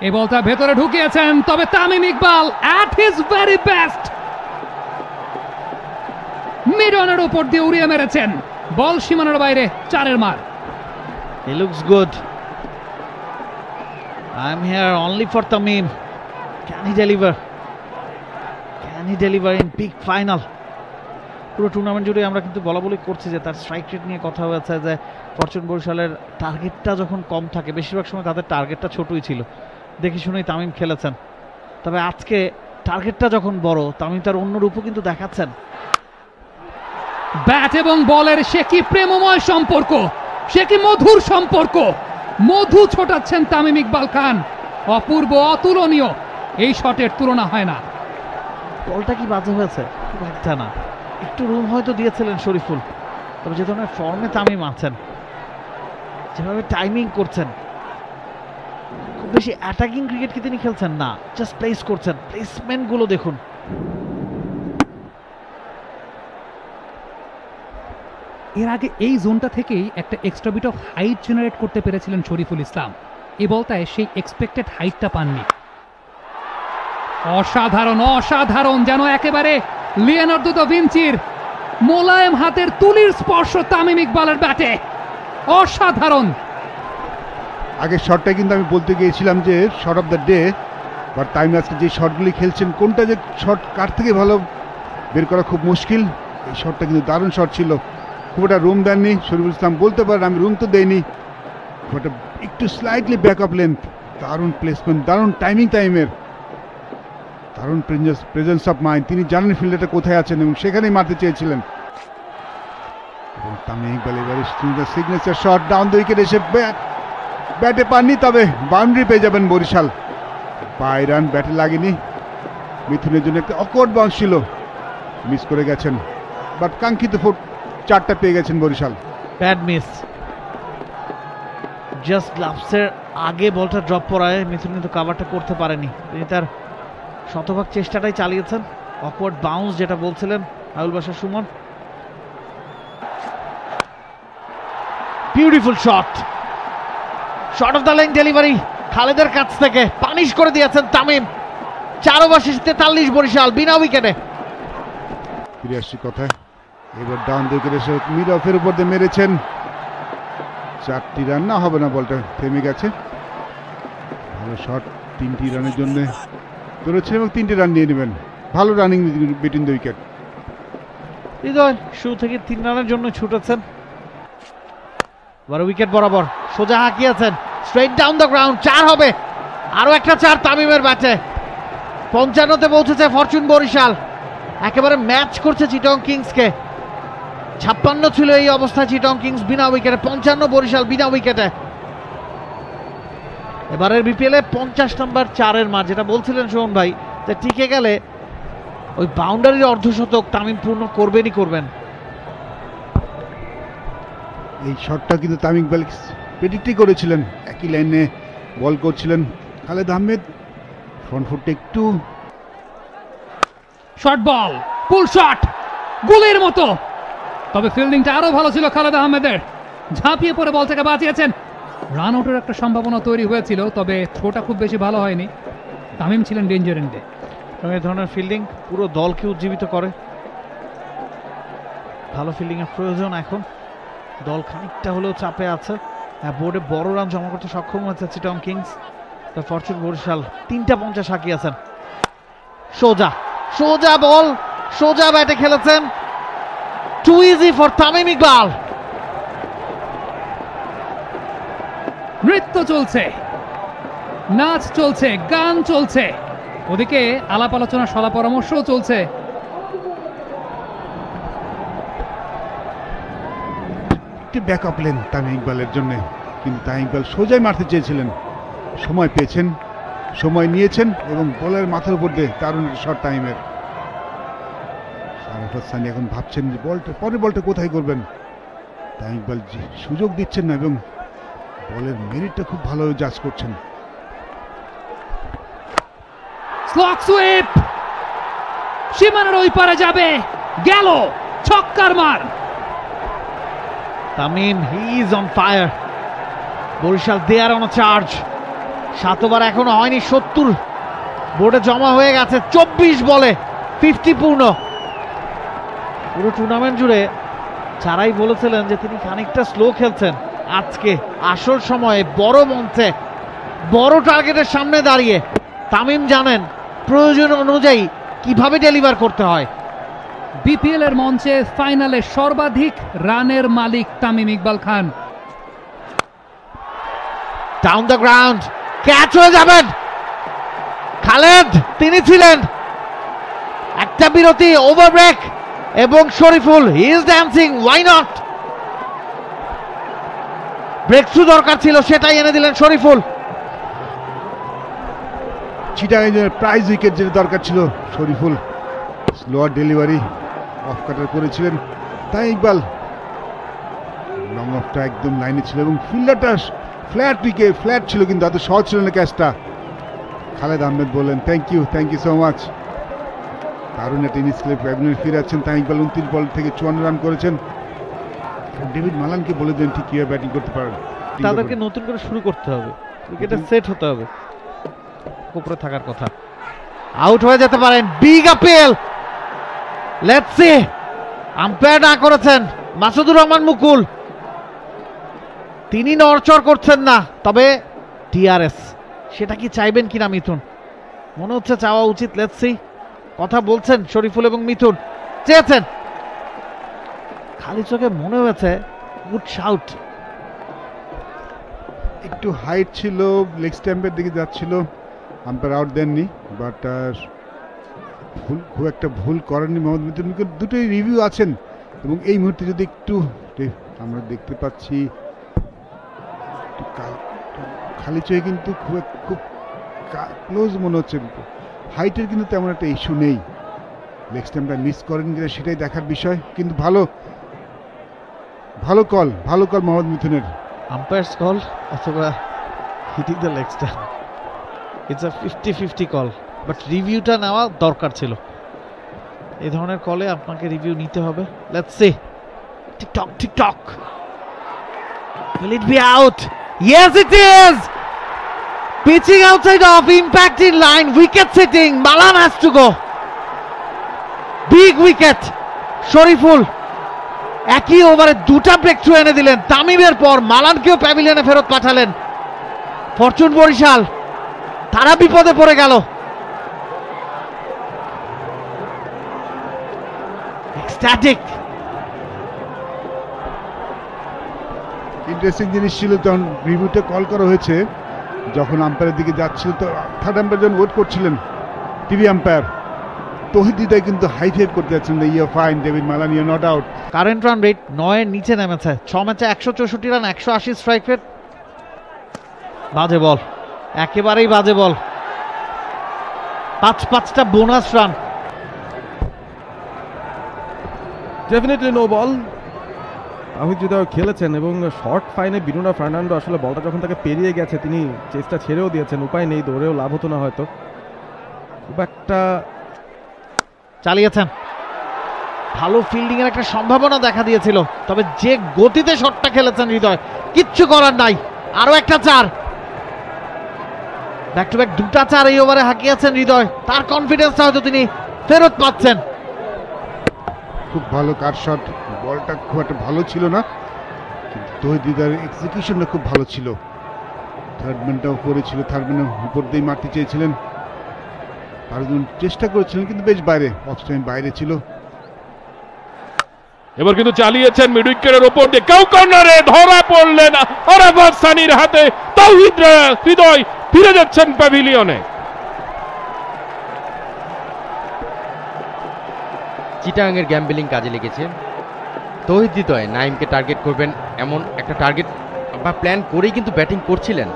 এই বলটা ভেতরে ঢুকিয়েছেন, তবে Tamim Iqbal at his very best mid অনের উপর দিয়ে উড়িয়ে মেরেছেন। বল সীমানার বাইরে, চারের মার। He looks good. I'm here only for Tamim. Can he deliver? Can he deliver in big final? পুরো টুর্নামেন্ট জুড়ে আমরা কিন্তু বলা বলি করছি যে তার স্ট্রাইক রেট নিয়ে কথা হয়েছে, যে ফরচুন বরিশালের টার্গেটটা যখন কম থাকে, বেশিরভাগ সময় তাদের টার্গেটটা ছোটই ছিল, দেখে শুনেই তামিম খেলেছেন। তবে আজকে টার্গেটটা যখন বড়, তামিম তার অন্য রূপও কিন্তু দেখাচ্ছেন। ব্যাট এবং বলের সে কি প্রেমময় সম্পর্ক, সে কি মধুর সম্পর্ক। মধু ছোটাচ্ছেন তামিম ইকবাল খান, অপূর্ব, অতুলনীয়। এই শটের তুলনা হয় না। বলটা কি বাজে হয়েছে? খুব একটা না, একটু রুম হয়তো দিয়েছিলেন শরীফুল, তবে যে ধরনের ফর্মে তামিম আছেন, যেভাবে টাইমিং করছেন, খুব বেশি অ্যাটাকিং ক্রিকেট কি তিনি খেলছেন না, জাস্ট প্লেস করছেন। প্লেসমেন্ট গুলো দেখুন। এর আগে এই জোনটা থেকেই একটা extra bit of height generate করতে পেরেছিলেন শরীফুল ইসলাম। এই বলটায় সেই এক্সপেক্টেড হাইটটা পাননি। অসাধারণ, অসাধারণ, যেন একেবারে লিওনার্দো দা ভিঞ্চির মোলায়েম হাতের তুলির স্পর্শ তামিম ইকবালের ব্যাটে। অসাধারণ। আগের শটটা কিন্তু আমি বলতে গিয়েছিলাম যে shot off the day, but Tamim আজকে যে শটগুলি খেলছেন, কোনটা যে শট কার থেকে ভালো বের করা খুব মুশকিল। এই শটটা কিন্তু দারুণ শট ছিল। খুব একটা রুম দেননি শরীফুল ইসলাম, বলতে পারেন আমি রুম তো দেইনি, বাট একটু স্লাইটলি ব্যাক আপ লেন্থ, দারুণ প্লেসমেন্ট, দারুণ টাইমিং তামিমের, দারুণ প্রেজেন্স অফ মাইন্ড। তিনি জানেন ফিল্ডারটা কোথায় আছেন এবং সেখানেই মারতে চেয়েছিলেন। এবং তামিম ইকবাল এবারে signature shot down the wicket এসে ব্যাটে পাননি, তবে বাউন্ডারি পেয়ে যাবেন বরিশাল। 5 রান ব্যাটে লাগেনি। মিথুনের জন্য একটা অকওয়ার্ড বাউন্স ছিল, মিস করে গেছেন, বাট কাঙ্ক্ষিত 4টা পেয়ে গেছেন বরিশাল। ব্যাড মিস, জাস্ট গ্লাভসের আগে বলটা ড্রপ করায় মিথুন কিন্তু কাভারটা করতে পারেনি। তিনি তার শতভাগ চেষ্টাটাই চালিয়েছেন। অকওয়ার্ড বাউন্স যেটা বলছিলেন Abul Bashar Sumon. Beautiful shot, shot off the length delivery খালেদের কাছ থেকে পানিশ করে দিয়েছেন তামিম। 4 ওভার শেষে 43 বরিশাল বিনা উইকেটে। ফিরে আসছি কথায়, এবার ডাউন দ্য উইকেট এসে মিড অফের উপর দিয়ে মেরেছেন। 4টি রান না, হবে না, বলটা থেমে গেছে। ভালো শট, 3টি রানের জন্য ধরেছেন এবং 3টি রান নিয়ে নেবেন। ভালো রানিং বিটুইন দ্য উইকেট। হৃদয় শুরু থেকে 3 রানের জন্য ছুটেছেন, বড় উইকেট বরাবর সোজা হাঁকিয়েছেন, স্ট্রেট ডাউন দ্য গ্রাউন্ড। 4 হবে, আরো একটা 4 তামিমের ব্যাটে। 55তে পৌঁছেছে ফরচুন বরিশাল, একেবারে ম্যাচ করছে চিটং কিংসকে। 56 ছিল এই অবস্থায় চিটং কিংস বিনা উইকেটে, 55 বরিশাল বিনা উইকেটে। এবারের বিপিএল এ 50 নম্বর 4-এর মার, যেটা বলছিলেন সোহন ভাই, যে টিকে গেলে ওই বাউন্ডারির অর্ধশতক তামিম পূর্ণ করবেনই করবেন। এই শটটা কিন্তু তামিম ইকবাল প্রেডিক্টই করেছিলেন। একই লাইনে বল করছিলেন খালেদ আহমেদ, ফ্রন্ট ফুটটা একটু শর্ট বল, পুল শট, গোলের মতো। তবে ফিল্ডিংটা আরো ভালো ছিল খালেদ আহমেদের, ঝাঁপিয়ে পড়ে বলটাকে বাঁচিয়েছেন। রান আউটের একটা সম্ভাবনা তৈরি হয়েছিল, তবে থ্রোটা খুব বেশি ভালো হয়নি। তামিম ছিলেন ডেঞ্জার এন্ডে। এই ধরনের ফিল্ডিং পুরো দলকে উজ্জীবিত করে। ভালো ফিল্ডিং এর প্রয়োজন এখন। দল খানিকটা হলেও চাপে আছে, বোর্ডে বড় রান জমা করতে সক্ষম হয়েছে চিটং কিংস। ফরচুন বরিশাল 3টা 50 হাঁকিয়েছেন। সোজা সোজা বল, সোজা ব্যাটে খেলেছেন। Too easy for Tamim Iqbal. নৃত্য চলছে, নাচ চলছে, গান চলছে, ওদিকে আলাপ আলোচনা সলা পরামর্শও চলছে। একটি ব্যাকআপ লেন তামিম ইকবালের জন্য, কিন্তু তামিম ইকবাল সোজাই মারতে চেয়েছিলেন। সময় পেয়েছেন, সময় নিয়েছেন এবং বলের মাথার উপর দিয়ে দারুণ শট তামিমের। আরাফাত সানি এখন ভাবছেন যে পরের বলটা কোথায় করবেন। তামিম ইকবাল সুযোগ দিচ্ছেন না এবং বলের মেরিটটা খুব ভালো জাজ করছেন। স্লগ সুইপ, সীমানার ওই পারে যাবে, গেল, ছক্কার মার। Tamim, he is on fire. Barishal they are on charge. 7 over এখনো হয়নি, 70 বোর্ডে জমা হয়ে গেছে। 24 বলে 50 পূর্ণ। পুরো টুর্নামেন্ট জুড়ে যারাই বলেছিলেন যে তিনি খানিকটা স্লো খেলছেন, আজকে আসল সময়ে বড় মঞ্চে বড় টার্গেটের সামনে দাঁড়িয়ে তামিম জানেন প্রয়োজন অনুযায়ী কিভাবে ডেলিভার করতে হয়। বিপিএল এর মঞ্চে ফাইনালে সর্বাধিক রানের মালিক তামিম ইকবাল খান। ডাউন দ্য গ্রাউন্ড, ক্যাচ হয়ে যাবেন খালেদ, তিনি ছিলেন। একটা বিরতি, ওভার ব্রেক এবং Shoriful, he is dancing, why not. Breakthrough দরকার ছিল, সেটাই এনে দিলেন শরীফুল। চিটাগাং প্রাইজ উইকেট যেটা দরকার ছিল, শরীফুল স্লোয়ার ডেলিভারি অফ কাটার করেছিলেন। তাই ইকবাল লং অফটা একদম লাইনে ছিল এবং ফিল্ডারটা ফ্ল্যাট ছিল, কিন্তু এত সহজ ছিল না ক্যাচটা। খালেদ আহমেদ বললেন থ্যাংক ইউ সো মাচ। দারুণ একটা ইনিংস খেলে প্যাভিলিয়নে ফিরে যাচ্ছেন তামিম ইকবাল। 29 বল থেকে 54 রান করেছেন। ডেভিড মালানকে বলে দেন ঠিক কিভাবে ব্যাটিং করতে পারেন। তাদেরকে নতুন করে শুরু করতে হবে, উইকেটে সেট হতে হবে। উপরে থাকার কথা। আউট হয়ে যেতে পারেন, big appeal. Let's see. Umpire না করেছেন মাসুদুর রহমান মুকুল, তিনি নড়চড় করছেন না, তবে টিআরএস সেটা কি চাইবেন কিনা মিথুন? মনে হচ্ছে চাওয়া উচিত। Let's see. কথা বলছেন শরীফুল এবং মিথুন, চেয়েছেন। খালি চোখে মনে হয়েছে গুড শাউট। একটু হাইট ছিল, লেগ স্ট্যাম্পের দিকে যাচ্ছিল, আম্পায়ার আউট দেননি, বাট খুব একটা ভুল করেননি মোহাম্মদ মিথুন। দুটোই রিভিউ আছেন এবং এই মুহূর্তে যদি একটু আমরা দেখতে পাচ্ছি খালি চোখে কিন্তু খুব ক্লোজ মনে হচ্ছে, হাইটের কিন্তু তেমন একটা ইস্যু নেই। লেগ স্ট্যাম্পটা মিস করেন কিনা সেটাই দেখার বিষয়, কিন্তু ভালো কল মোহাম্মদ মিথুনের। আম্পায়ার্স কল অথবা hitting the leg stump, it's a 50-50 call, but রিভিউটা নেওয়া দরকার ছিল। এই ধরনের কলে আপনাকে রিভিউ নিতে হবে। Let's see. TikTok will it be out? Yes it is. Pitching outside of, impact in line, wicket sitting. Malan has to go. Big wicket. Shoriful একই ওভারে দুটা ব্রেক থ্রু এনে দিলেন। তামিমের পর মালানকেও প্যাভিলিয়নে ফেরত পাঠালেন। ফরচুন বরিশাল তারা বিপদে পড়ে গেল। এক্সট্যাটিক। ইন্টারেস্টিং জিনিস ছিল, তখন রিভিউতে কল করা হয়েছে যখন আম্পায়ারের দিকে যাচ্ছিল, তো থার্ড আম্পায়ার যখন ওয়েট করছিলেন টিভি আম্পায়ার তৌহিদ হৃদয় কিন্তু হাই ফাইভ করতে যাচ্ছেন, you fine David Malan, you not out. Current run rate 9-এর নিচে নেমেছে। 6 ম্যাচে 164 রান, 180 স্ট্রাইক রেট। বাজে বল, একেবারেই বাজে বল। 5-5টা bonus run. Definitely no ball. Towhid Hridoy খেলেছেন এবং শর্ট ফাইনে বিনুনা ফার্নান্ডো আসলে বলটা যখন তাকে পেরিয়ে গেছে তিনি চেষ্টা ছেড়েও দিয়েছেন, উপায় নেই, দৌড়েও লাভ হতো না হয়তো। খুব একটা চালিয়েছেন, ভালো ফিল্ডিং এর একটা সম্ভাবনা দেখা দিয়েছিল, তবে যে গতিতে শটটা খেলেছেন হৃদয়, কিচ্ছু করার নাই। আরো একটা 4, ব্যাক টু ব্যাক দুটা 4 এই ওভারে হাঁকিয়েছেন হৃদয়। তার কনফিডেন্সটা হয়তো তিনি ফেরত পাচ্ছেন। খুব ভালো কাট শট, বলটা খুব একটা ভালো ছিল না, কিন্তু তৌহিদ হৃদয়ের এক্সিকিউশনটা খুব ভালো ছিল। থার্ড ম্যানটা উপরে ছিল, থার্ড ম্যানের উপর দিয়ে মারতে চেয়েছিলেন, চেষ্টা করেছিলেন, কিন্তু বেশ বাইরে, অফ স্টাইম বাইরে ছিল। এবার কিন্তু চালিয়েছেন মিড উইকেটের ওপর দিয়ে, কেউ কর্নারে ধরা পড়লেন আরাফাত সানির হাতে। তাওহিদ হৃদয় ফিরে যাচ্ছেন প্যাভিলিয়নে। চিটাগাংয়ের গ্যাম্বলিং কাজে লেগেছে। তৌহিদ হৃদয় নাইমকে টার্গেট করবেন এমন একটা টার্গেট বা প্ল্যান করেই কিন্তু ব্যাটিং করছিলেন।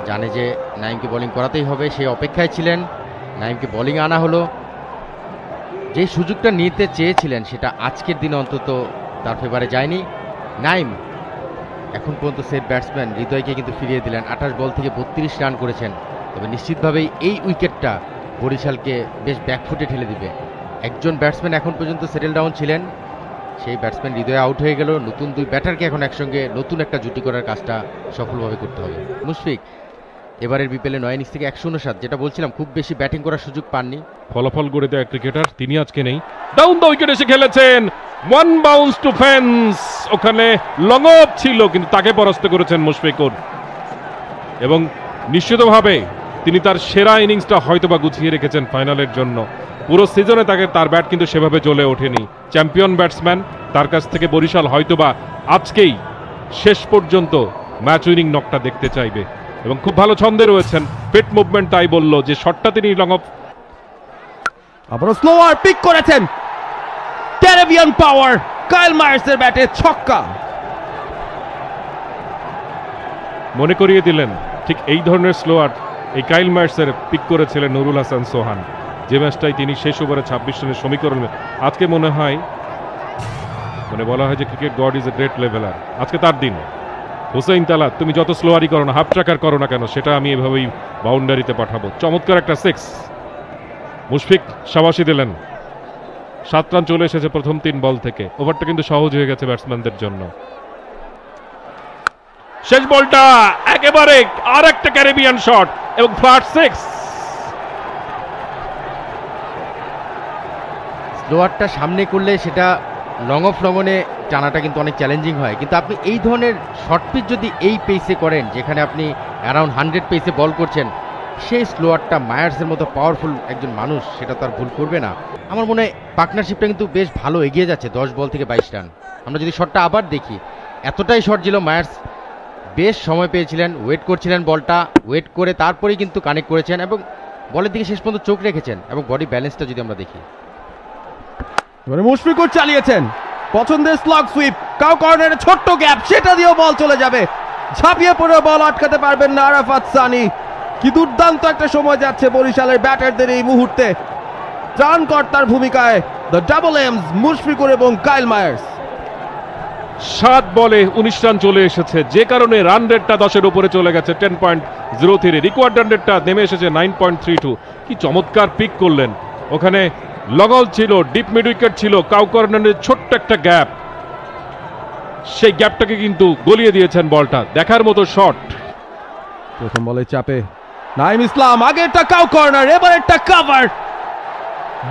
জানে যে নাইমকে বোলিং করাতেই হবে, সেই অপেক্ষায় ছিলেন। নাইমকে বোলিং আনা হলো, যে সুযোগটা নিতে চেয়েছিলেন সেটা আজকের দিনে অন্তত তার ফেভারে যায়নি। নাইম এখন পর্যন্ত সেট ব্যাটসম্যান হৃদয়কে কিন্তু ফিরিয়ে দিলেন। 28 বল থেকে 32 রান করেছেন, তবে নিশ্চিতভাবেই এই উইকেটটা বরিশালকে বেশ ব্যাকফুটে ঠেলে দিবে। একজন ব্যাটসম্যান এখন পর্যন্ত সেটেল ডাউন ছিলেন, সেই ব্যাটসম্যান হৃদয় আউট হয়ে গেল। নতুন দুই ব্যাটারকে এখন একসঙ্গে নতুন একটা জুটি করার কাজটা সফলভাবে করতে হবে। মুশফিক এবারের বিপিএলে 9 ইনিংস থেকে 159, যেটা বলছিলাম খুব বেশি ব্যাটিং করার সুযোগ পাননি। ফলাফল গড়ে দেওয়া ক্রিকেটার তিনি আজকে নেই। ডাউন দ্য উইকেট এসে খেলেছেন, 1 বাউন্স টু ফেন্স। ওখানে লং অফ ছিল, কিন্তু তাকে পরাস্ত করেছেন মুশফিকুর, এবং নিশ্চিতভাবে তিনি তার সেরা ইনিংসটা হয়তোবা গুছিয়ে রেখেছেন ফাইনালের জন্য। পুরো সিজনে তার ব্যাট কিন্তু সেভাবে জ্বলে ওঠেনি। চ্যাম্পিয়ন ব্যাটসম্যান, তার কাছ থেকে বরিশাল হয়তোবা আজকেই শেষ পর্যন্ত ম্যাচ উইনিং নকটা দেখতে চাইবে, এবং খুব ভালো ছন্দে রয়েছেন। পেট মুভমেন্ট তাই বলল যে শটটা তিনি লং অফ। আবারও স্লোয়ার পিক করেছেন, ক্যারিবিয়ান পাওয়ার, কাইল মায়ার্সের ব্যাটে ছক্কা। মনে করিয়ে দিলেন ঠিক এই ধরনের স্লোয়ার এই কাইল মায়ার্সের পিক করেছিলেন নুরুল হাসান সোহান, যে ম্যাচটাই তিনি শেষ ওভারে 26 রানের সমীকরণ। আজকে মনে হয় বলা হয় যে cricket god is a great leveller, আজকে তার দিন। হুসেইন তালা, তুমি যত স্লোয়ারই করো না, হাফ ট্র্যাকার করো না কেন, সেটা আমি এভাবেই বাউন্ডারিতে পাঠাবো। চমৎকার একটা 6। মুশফিক শাবাশি দিলেন। 7 রান চলে এসেছে প্রথম 3 বল থেকে। ওভারটা কিন্তু সহজ হয়ে গেছে ব্যাটসম্যানদের জন্য। শেষ বলটা একেবারে আর একটা ক্যারিবিয়ান শট এবং ফ্ল্যাট 6। স্লোয়ারটা সামনে করলে সেটা লং অফ লঙ্গনে টানাটা কিন্তু অনেক চ্যালেঞ্জিং হয়, কিন্তু আপনি এই ধরনের শর্ট পিচ যদি এই পেসে করেন, যেখানে আপনি অ্যারাউন্ড 100 পেসে বল করছেন, সেই স্লোয়ারটা মায়ার্সের মতো পাওয়ারফুল একজন মানুষ সেটা তার ভুল করবে না। আমার মনে হয় পার্টনারশিপটা কিন্তু বেশ ভালো এগিয়ে যাচ্ছে, 10 বল থেকে 22 রান। আমরা যদি শটটা আবার দেখি, এতটাই শর্ট ছিল, মায়ার্স বেশ সময় পেয়েছিলেন, ওয়েট করছিলেন, বলটা ওয়েট করে তারপরেই কিন্তু কানেক্ট করেছেন এবং বলের দিকে শেষ পর্যন্ত চোখ রেখেছেন। এবং বডি ব্যালেন্সটা যদি আমরা দেখি, মুশফিকুর চালিয়েছেন, পছন্দের স্লগ সুইপ, কাউ কর্নারে ছোট্ট গ্যাপ, সেটা দিয়েও বল চলে যাবে। ঝাঁপিয়ে পড়ে বল আটকাতে পারবেন না আরাফাত সানি। কি দুর্দান্ত একটা সময় যাচ্ছে বরিশালের ব্যাটারদের এই মুহূর্তে। ত্রাণকর্তার ভূমিকায় দ্য ডাবল এমস মুশফিকুর এবং কাইল মায়ার্স। 7 বলে 19 রান চলে এসেছে, যে কারণে রান রেটটা 10-এর উপরে চলে গেছে 10.03। রিকোয়ার্ড রান রেটটা নেমে এসেছে 9.32। কি চমৎকার পিক করলেন, ওখানে লগল ছিল, ডিপ মিড উইকেট ছিল, কাউ কর্নারের ছোট্ট একটা গ্যাপ, সেই গ্যাপটাকে কিন্তু গলিয়ে দিয়েছেন বলটা। দেখার মতো শট। প্রথম বলে চাপে নাইম ইসলাম, আগেরটা কাউ কর্নার, এবারেরটা কাভার।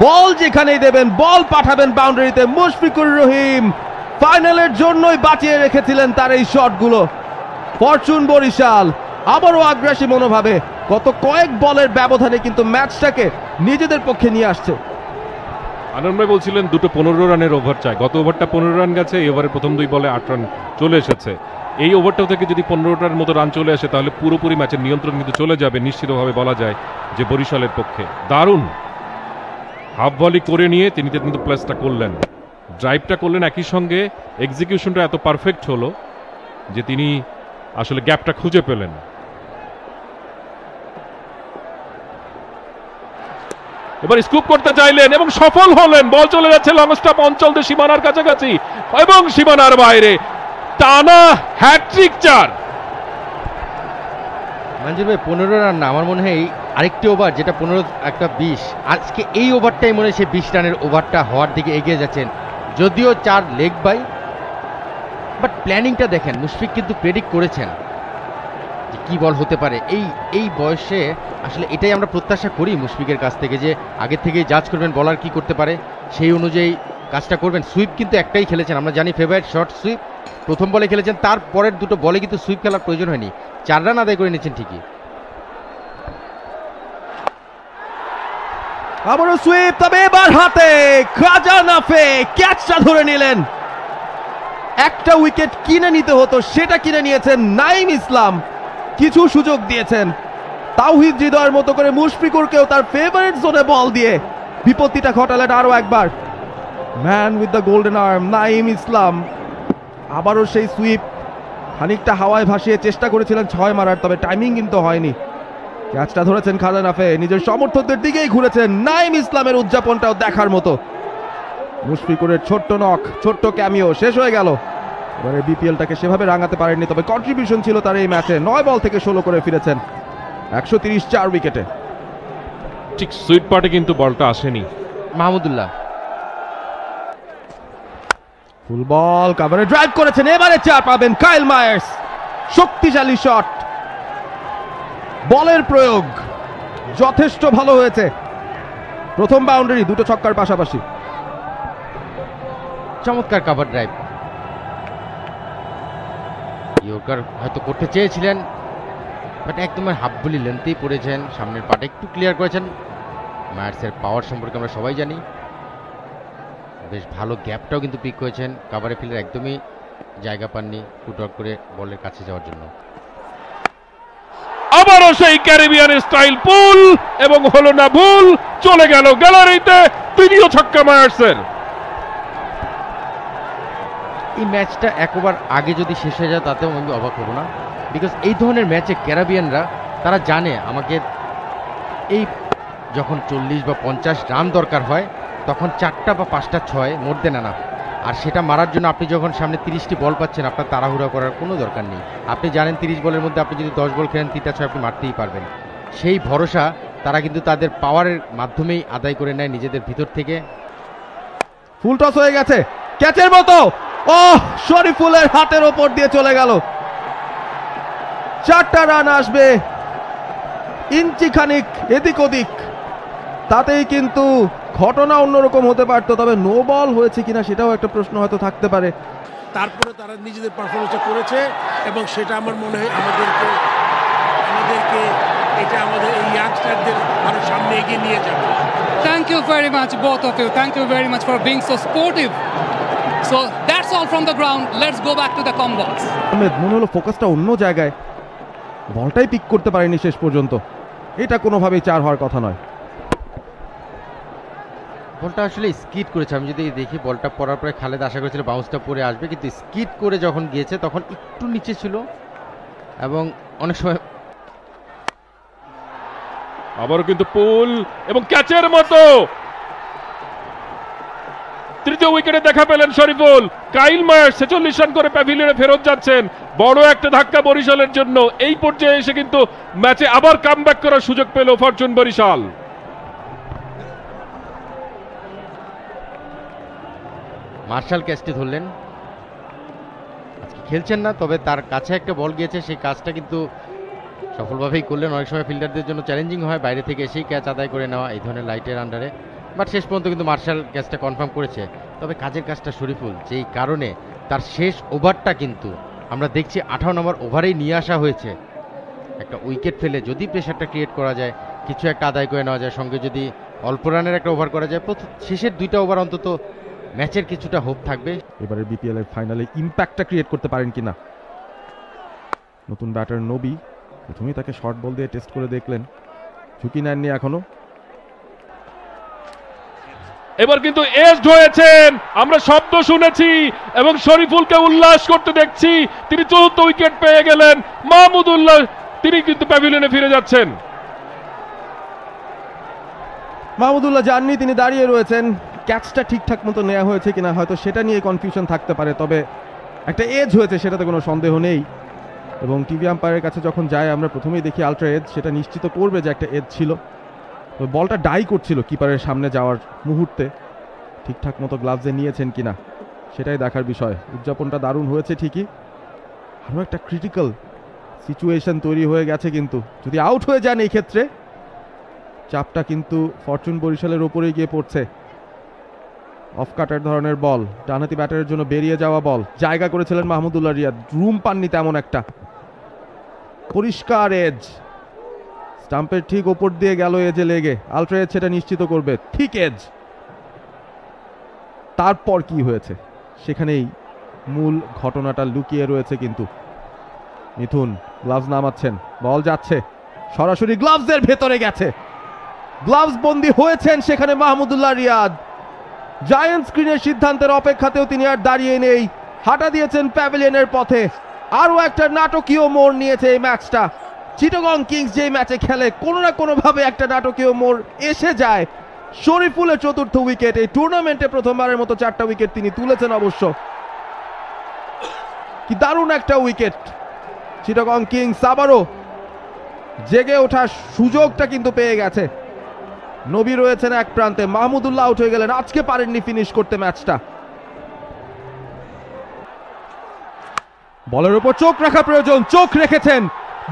বল যেখানেই দেবেন বল পাঠাবেন বাউন্ডারিতে। মুশফিকুর রহিম ফাইনালের জন্যই বাঁচিয়ে রেখেছিলেন তার এই শটগুলো। ফরচুন বরিশাল আবারও আগ্রাসী মনোভাবে গত কয়েক বলের ব্যবধানে কিন্তু ম্যাচটাকে নিজেদের পক্ষে নিয়ে আসছে। আনন্দ ভাই বলছিলেন দুটো 15 রানের ওভার চাই। গত ওভারটা 15 রান গেছে, এই ওভারের প্রথম 2 বলে 8 রান চলে এসেছে। এই ওভারটাও থেকে যদি 15টার মতো রান চলে আসে তাহলে পুরোপুরি ম্যাচের নিয়ন্ত্রণ কিন্তু চলে যাবে নিশ্চিতভাবে বলা যায় যে বরিশালের পক্ষে। দারুণ হাফ ভলি করে নিয়ে তিনি কিন্তু প্লাসটা করলেন, ড্রাইভটা করলেন, একই সঙ্গে এক্সিকিউশনটা এত পারফেক্ট হলো যে তিনি আসলে গ্যাপটা খুঁজে পেলেন। এবার স্কুপ করতে চাইলেন এবং সফল হলেন। বল চলে যাচ্ছে লং স্টপ অঞ্চল দিয়ে সীমানার কাছাকাছি এবং সীমানার বাইরে। টানা হ্যাট্রিক 4। মঞ্জুর ভাই 15 রান না, আমার মনে হয় আরেকটি ওভার যেটা 15 একটা 20, আজকে এই ওভারটাই মনে হয় সে 20 রানের ওভারটা হওয়ার দিকে এগিয়ে যাচ্ছেন। যদিও 4 লেগ বাই, বাট প্ল্যানিংটা দেখেন। মুশফিক কিন্তু প্রেডিক্ট করেছেন যে কি বল হতে পারে। এই বয়সে আসলে এটাই আমরা প্রত্যাশা করি মুশফিকের কাছ থেকে, যে আগে থেকেই জাজ করবেন বলার কি করতে পারে, সেই অনুযায়ী কাজটা করবেন। সুইপ কিন্তু একটাই খেলেছেন, আমরা জানি ফেভারিট শর্ট সুইপ প্রথম বলে খেলেছেন, তারপরের দুটো বলে কিন্তু সুইপ খেলার প্রয়োজন হয়নি, 4 রান আদায় করে নিয়েছেন ঠিকই। আবারও সুইপ, তবে এবার হাতে খাজানাফে ক্যাচটা ধরে নিলেন। একটা উইকেট কিনে নিতে হতো, সেটা কিনে নিয়েছেন নাইম ইসলাম। কিছু সুযোগ দিয়েছেন তাওহিদ হৃদয়ের মতো করে মুশফিকুরকেও তার ফেভারিট জোনে বল দিয়ে বিপত্তিটা ঘটালেন আরো একবার। Man with the golden arm Naim Islam. আবারও সেই সুইপ, খানিকটা হাওয়ায় ভাসিয়ে চেষ্টা করেছিলেন 6 মারার, তবে টাইমিং কিন্তু হয়নি। ক্যাচটা ধরেছেন খাজানাফে, নিজের সমর্থকদের দিকেই ঘুরেছেন। নাইম ইসলামের উদযাপনটাও দেখার মতো। মুশফিকুরের ছোট্ট নক, ছোট্ট ক্যামিও শেষ হয়ে গেল। এবারে বিপিএলটাকে সেভাবে রাঙাতে পারেননি, তবে কন্ট্রিবিউশন ছিল তার এই ম্যাচে। 9 বল থেকে 16 করে ফিরেছেন 130, 4 উইকেটে। ঠিক সুইট পার্টে কিন্তু বলটা আসেনি। মাহমুদুল্লাহ ফুল বল কভারে ড্রাইভ করেছেন, এবারে 4 পাবেন কাইল মায়ার্স। শক্তিশালী শট, বলের প্রয়োগ যথেষ্ট ভালো হয়েছে। প্রথম বাউন্ডারি, দুটো ছক্কার পাশাপাশি। চমৎকার কভার ড্রাইভ। ইয়র্কার হয়তো করতে চেয়েছিলেন, বাট একদম হাফ বলি লেন্থেই পড়েছেন। সামনের পাটা একটু ক্লিয়ার করেছেন। মায়ার্সের পাওয়ার সম্পর্কে আমরা সবাই জানি, বেশ ভালো গ্যাপটাও কিন্তু পিক করেছেন। কাভারে ফিল্ডার একদমই জায়গা পাননি ফুটওয়ার্ক করে বলের কাছে যাওয়ার জন্য। আবারও সেই ক্যারিবিয়ান স্টাইল পুল, এবং হলো না ভুল, চলে গেল গ্যালারিতে। তৃতীয় ছক্কা মায়ার্সের। এই ম্যাচটা এক ওভার আগে যদি শেষ হয়ে যায় তাতেও আমি অবাক হব না, বিকজ এই ধরনের ম্যাচে ক্যারিবিয়ানরা তারা জানে আমাকে এই যখন 40 বা 50 রান দরকার হয় তখন 4টা বা 5টা 6 মোর দেন না। আর সেটা মারার জন্য আপনি যখন সামনে 30টি বল পাচ্ছেন, আপনার তাড়াহুড়া করার কোনো দরকার নেই। আপনি জানেন 30 বলের মধ্যে আপনি যদি 10 বল খেলেন 3টা 6 আপনি মারতেই পারবেন। সেই ভরসা তারা কিন্তু তাদের পাওয়ারের মাধ্যমেই আদায় করে নেয় নিজেদের ভিতর থেকে। ফুল টস হয়ে গেছে, ক্যাচের মতো শরীফুলের হাতের ওপর দিয়ে চলে গেল। 4টা রান আসবে, ইঞ্চি খানিক এদিক ওদিক, তাতেই কিন্তু ঘটনা অন্যরকম হতে পারতো। তবে নো বল হয়েছে কিনা সেটাও একটা প্রশ্ন হয়তো থাকতে পারে। তারপরে তারা নিজেদের পারফরমেন্সটা করেছে এবং সেটা আমার মনে হয় আমাদেরকে এটা আমাদের এই ইয়াংস্টারদের আরো সামনে এগিয়ে নিয়ে যাবে। Thank you very much, both of you. Thank you very much for being so sportive. So that's all from the ground. Let's go back to the com box. Ahmed, মনে হলো ফোকাসটা অন্য জায়গায়, বলটাই পিক করতে পারেনি শেষ পর্যন্ত। এটা কোনোভাবেই 4 হওয়ার কথা নয়। বলটা আসলে স্কিড করেছে, আমি যদি দেখি বলটা পড়ার পরে খালেদ আশা করেছিল বাউন্সটা পরে আসবে, কিন্তু স্কিড করে যখন গিয়েছে তখন একটু নিচে ছিল এবং অনেক সময় আবারও কিন্তু পুল এবং ক্যাচের মতো তৃতীয় উইকেটে দেখা পেলেন শরীফুল। কাইল মায়ার 46 রান করে প্যাভিলিয়নে ফেরত যাচ্ছেন। বড় একটা ধাক্কা বরিশালের জন্য। এই পর্যায়ে এসে কিন্তু ম্যাচে আবার কামব্যাক করার সুযোগ পেল ফরচুন বরিশাল। মার্শাল ক্যাচটি ধরলেন, আজকে খেলছেন না, তবে তার কাছে একটা বল গিয়েছে, সেই কাজটা কিন্তু সফলভাবেই করলেন। অনেক সময় ফিল্ডারদের জন্য চ্যালেঞ্জিং হয় বাইরে থেকে এসেই ক্যাচ আদায় করে নেওয়া এই ধরনের লাইটের আন্ডারে, বাট শেষ পর্যন্ত কিন্তু মার্শাল ক্যাচটা কনফার্ম করেছে। তবে কাজের কাজটা শরীফুল, যেই কারণে তার শেষ ওভারটা কিন্তু আমরা দেখছি 18 নম্বর ওভারেই নিয়ে আসা হয়েছে। একটা উইকেট ফেলে যদি প্রেশারটা ক্রিয়েট করা যায়, কিছু একটা আদায় করে নেওয়া যায়, সঙ্গে যদি অল্প রানের একটা ওভার করা যায়, শেষের 2টা ওভার অন্তত ম্যাচের কিছুটা হোপ থাকবে। এবারে বিপিএল এর ফাইনালে ইম্প্যাক্টটা ক্রিয়েট করতে পারেন কিনা। নতুন ব্যাটার নবী প্রথমেই তাকে শর্ট বল দিয়ে টেস্ট করে দেখলেন, ঝুঁকি নেননি এখনো। এবার কিন্তু এজড হয়েছেন, আমরা শব্দ শুনেছি এবং শরীফুলকে উল্লাস করতে দেখছি। তিনি 4র্থ উইকেট পেয়ে গেলেন। মাহমুদুল্লাহ তিনি কিন্তু প্যাভিলিয়নে ফিরে যাচ্ছেন। মাহমুদুল্লাহ যাননি, তিনি দাঁড়িয়ে রয়েছেন। ক্যাচটা ঠিকঠাক মতো নেওয়া হয়েছে কিনা হয়তো সেটা নিয়ে কনফিউশন থাকতে পারে, তবে একটা এজ হয়েছে সেটাতে কোনো সন্দেহ নেই। এবং টিভি আম্পায়ারের কাছে যখন যায় আমরা প্রথমেই দেখি আলট্রা এজ, সেটা নিশ্চিত করবে যে একটা এজ ছিল। তো বলটা ডাই করছিল কিপারের সামনে যাওয়ার মুহূর্তে, ঠিকঠাক মতো গ্লাভসে নিয়েছেন কিনা সেটাই দেখার বিষয়। উদযাপনটা দারুণ হয়েছে ঠিকই, আরও একটা ক্রিটিক্যাল সিচুয়েশন তৈরি হয়ে গেছে, কিন্তু যদি আউট হয়ে যান এই ক্ষেত্রে চাপটা কিন্তু ফরচুন বরিশালের ওপরেই গিয়ে পড়ছে। অফ কাটার ধরনের বল, ডানহাতি ব্যাটারের জন্য বেরিয়ে যাওয়া বল, জায়গা করেছিলেন মাহমুদুল্লাহ রিয়াদ, রুম পাননি তেমন একটা। পরিষ্কার এজ, স্টাম্পের ঠিক ওপর দিয়ে গেল এজে লেগে, আলট্রা এজ সেটা নিশ্চিত করবে, ঠিক এজ। তারপর কি হয়েছে সেখানেই মূল ঘটনাটা লুকিয়ে রয়েছে। কিন্তু মিথুন গ্লাভস নামাচ্ছেন, বল যাচ্ছে সরাসরি গ্লাভসের ভেতরে গেছে, গ্লাভস বন্দি হয়েছেন সেখানে মাহমুদুল্লাহ রিয়াদ। জায়ান্ট স্ক্রিনের সিদ্ধান্তের অপেক্ষাতেও তিনি আর দাঁড়িয়ে নেই, হাঁটা দিয়েছেন প্যাভিলিয়নের পথে। আরও একটা নাটকীয় মোড় নিয়েছে এই ম্যাচটা। চিটাগং কিংস যেই ম্যাচে খেলে কোনো না কোনোভাবে একটা নাটকীয় মোড় এসে যায়। শরীফুলের 4র্থ উইকেট, এই টুর্নামেন্টে প্রথমবারের মতো 4টা উইকেট তিনি তুলেছেন অবশ্য। কি দারুণ একটা উইকেট। চিটাগং কিংস আবারও জেগে ওঠার সুযোগটা কিন্তু পেয়ে গেছে। নবী রয়েছেন এক প্রান্তে, মাহমুদুল্লাহ আউট হয়ে গেলেন, আজকে পারেননি ফিনিশ করতে ম্যাচটা। বলের উপর চোখ রাখা প্রয়োজন, চোখ রেখেছেন,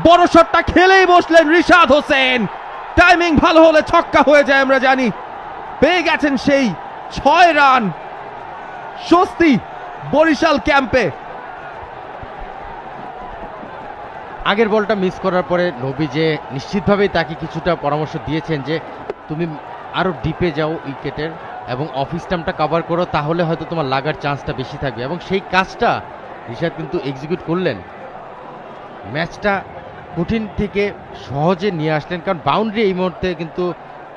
বড় শটটা খেলেই বসলেন রিশাদ হোসেন। টাইমিং ভালো হলে ছক্কা হয়ে যায় আমরা জানি, পেয়ে গেছেন সেই 6 রান। স্বস্তি বরিশাল ক্যাম্পে। আগের বলটা মিস করার পরে নবী যে নিশ্চিতভাবেই তাকে কিছুটা পরামর্শ দিয়েছেন যে তুমি আরো ডিপে যাও উইকেটের এবং অফ স্টাম্পটা কভার করো, তাহলে হয়তো তোমার লাগার চান্সটা বেশি থাকবে, এবং সেই কাজটা রিশাদ কিন্তু এক্সিকিউট করলেন। ম্যাচটা কঠিন থেকে সহজে নিয়ে আসলেন, কারণ বাউন্ডারি এই মুহূর্তে কিন্তু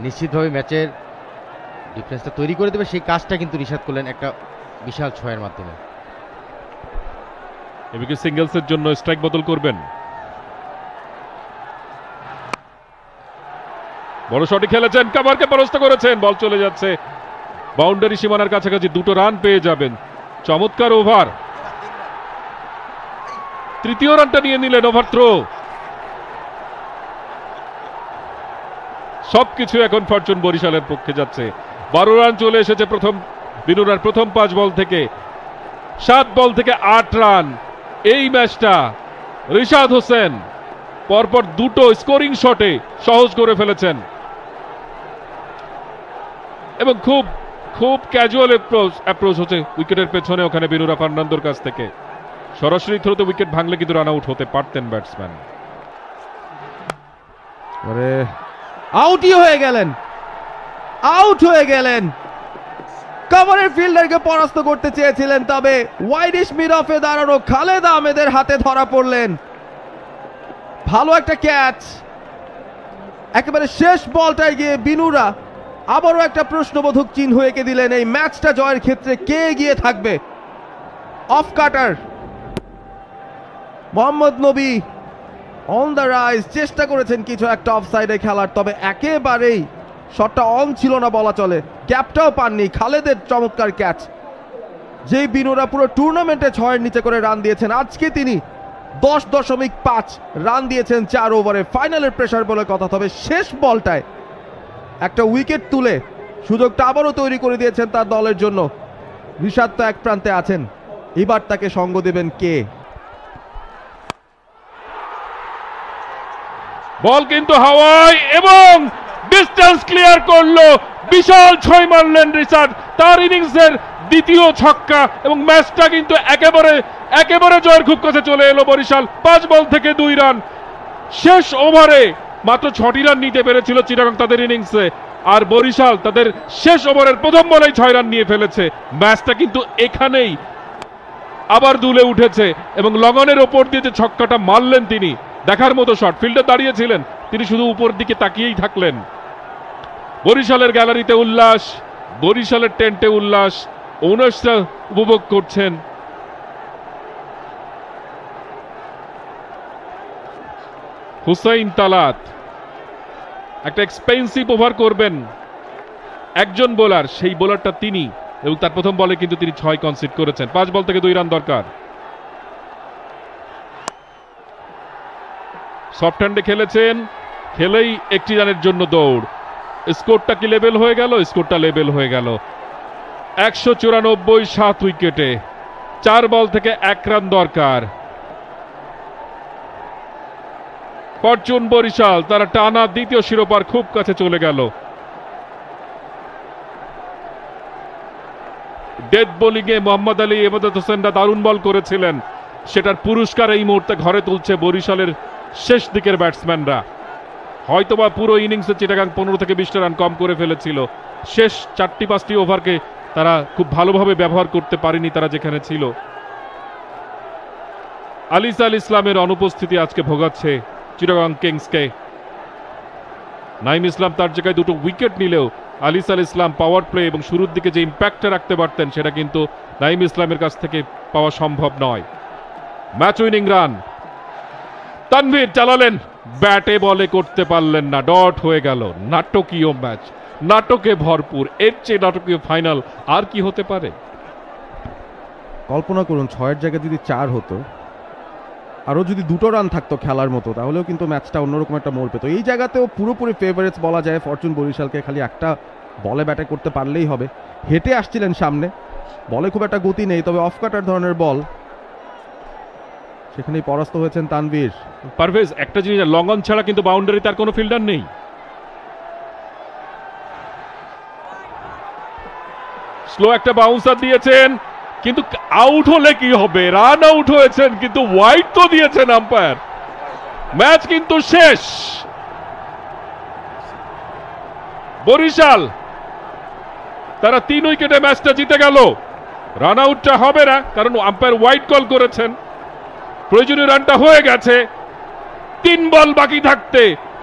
নিশ্চিতভাবে ম্যাচের ডিফারেন্সটা তৈরি করে দেবে, সেই কাজটা কিন্তু রিশাদ করলেন একটা বিশাল 6-এর মাধ্যমে। এদিকে সিঙ্গেলসের জন্য স্ট্রাইক বদল করবেন। বড় শটই খেলেছেন, কাভারকে পরাস্ত করেছেন, বল চলে যাচ্ছে বাউন্ডারি সীমানার কাছাকাছি, 2টো রান পেয়ে যাবেন। চমৎকার ওভার, 3য় রানটা নিয়ে নিলেন, ওভার থ্রো। সবকিছু এখন ফরচুন বরিশালের পক্ষে যাচ্ছে। 12 রান চলে এসেছে বিনুরার প্রথম 5 বল থেকে। 7 বল থেকে 8 রান। এই ম্যাচটা রিশাদ হোসেন পরপর 2টো স্কোরিং শটে সহজ করে ফেলেছেন এবং খুব খুব ক্যাজুয়াল অ্যাপ্রোচ হচ্ছে উইকেটের পেছনে ওখানে বিনুরা ফার্নান্দোর কাছ থেকে। সরাসরি থ্রোতে উইকেট ভাঙলে কিন্তু রান আউট হতে পারতেন ব্যাটসম্যান। আউটই হয়ে গেলেন, আউট হয়ে গেলেন। কভারের ফিল্ডারকে পরাস্ত করতে চেয়েছিলেন, তবে ওয়াইডিশ মিড অফে দাঁড়ানো খালেদ আহমেদের হাতে ধরা পড়লেন। ভালো একটা ক্যাচ, একেবারে শেষ বলটায় গিয়ে বিনুরা আবারও একটা প্রশ্নবোধক চিহ্ন এঁকে দিলেন। এই ম্যাচটা জয়ের ক্ষেত্রে কে এগিয়ে থাকবে? অফ কাটার মোহাম্মদ নবী অন দ্য রাইজ, চেষ্টা করেছেন কিছু একটা অফসাইডে খেলার, তবে একেবারেই শটটা অন ছিল না বলা চলে। ক্যাপটাও পাননি। খালেদের চমৎকার ক্যাচ, যেই বিনুরা পুরো টুর্নামেন্টে 6-এর নিচে করে রান দিয়েছেন, আজকে তিনি 10.5 রান দিয়েছেন 4 ওভারে। ফাইনালের প্রেসার বলে কথা। তবে শেষ বলটায় একটা উইকেট তুলে সুযোগটা আবারও তৈরি করে দিয়েছেন তার দলের জন্য। রিশাদ তো এক প্রান্তে আছেন, এবার তাকে সঙ্গ দেবেন কে? বল কিন্তু হাওয়ায় এবং ডিস্টেন্স ক্লিয়ার করলো, বিশাল 6 মারলেন রিশাদ। তার ইনিংসের দ্বিতীয় ছক্কা এবং ম্যাচটা কিন্তু একেবারে জয়ের খুব কাছে চলে এলো বরিশাল। 5 বল থেকে 2 রান। শেষ ওভারে মাত্র 6টি রান নিতে পেরেছিল চিটাগং তাদের ইনিংসে, আর বরিশাল তাদের শেষ ওভারের প্রথম বলেই 6 রান নিয়ে ফেলেছে। ম্যাচটা কিন্তু এখানেই আবার দুলে উঠেছে এবং লগনের ওপর দিয়ে যে ছক্কাটা মারলেন তিনি, দেখার মতো শট। ফিল্ডে দাঁড়িয়েছিলেন, তিনি শুধু উপর দিকে তাকিয়েই থাকলেন। বরিশালের গ্যালারিতে উল্লাস, বরিশালের টেন্টে উল্লাস, ওনার্সরা উপভোগ করছেন। হুসাইন তালাত একটা এক্সপেন্সিভ ওভার করবেন একজন বোলার, সেই বোলারটা তিনি, এবং তার প্রথম বলে কিন্তু তিনি 6 কনসিড করেছেন। 5 বল থেকে 2 রান দরকার। সফট হ্যান্ডে খেলেছেন, খেলেই 1টি রানের জন্য দৌড়। স্কোরটা কি লেভেল হয়ে গেল? স্কোরটা লেভেল হয়ে গেল 194, 7 উইকেটে। 4 বল থেকে 1 রান দরকার। ফরচুন বরিশাল তারা টানা দ্বিতীয় শিরোপার খুব কাছে চলে গেল। ডেথ বোলিংয়ে মোহাম্মদ আলী, এবাদত হোসেনরা দারুণ বল করেছিলেন, সেটার পুরস্কার এই মুহূর্তে ঘরে তুলছে বরিশালের শেষ দিকের ব্যাটসম্যানরা। হয়তোবা পুরো ইনিংসে চিটাগাং 15 থেকে 20টা রান কম করে ফেলেছিল। শেষ 4-5টি ওভারকে তারা খুব ভালোভাবে ব্যবহার করতে পারেনি তারা যেখানে ছিল। আলিস আল ইসলামের অনুপস্থিতি আজকে ভোগাচ্ছে চিটাগাং কিংসকে। নাইম ইসলাম তার জায়গায় 2টো উইকেট নিলেও আলিস আল ইসলাম পাওয়ার প্লে এবং শুরুর দিকে যে ইম্প্যাক্টটা রাখতে পারতেন, সেটা কিন্তু নাইম ইসলামের কাছ থেকে পাওয়া সম্ভব নয়। ম্যাচ উইনিং রান তানভীর চালালেন, ব্যাটে বলে করতে পারলেন না, ডট হয়ে গেল। নাটকীয় ম্যাচ, নাটকে ভরপুর। এর চেয়ে নাটকীয় ফাইনাল আর কি হতে পারে? কল্পনা করুন 6-এর জায়গায় যদি 4 হতো, আরও যদি 2টো রান থাকতো খেলার মতো, তাহলেও কিন্তু ম্যাচটা অন্যরকম একটা মোড় পেত। এই জায়গাতেও পুরোপুরি ফেভারিটস বলা যায় ফরচুন বরিশালকে। খালি একটা বলে ব্যাটে করতে পারলেই হবে। হেঁটে আসছিলেন সামনে, বলে খুব একটা গতি নেই, তবে অফ কাটার ধরনের বল, সেখানেই পরাস্ত হয়েছেন তানভীর। পারভেজ, একটা জিনিস, লং অন ছাড়া কিন্তু বাউন্ডারিতে আর কোনো ফিল্ডার নেই। স্লো একটা বাউন্সার দিয়েছেন, কিন্তু আউট হলে কি হবে? রান আউট হয়েছেন, কিন্তু ওয়াইড তো দিয়েছেন আম্পায়ার। ম্যাচ কিন্তু শেষ। বরিশাল তারা 3 উইকেটে ম্যাচটা জিতে গেল। রান আউটটা হবে না, কারণ আম্পায়ার ওয়াইড কল করেছেন। প্রয়োজনীয় রানটা হয়ে গেছে। 3 বল বাকি থাকতে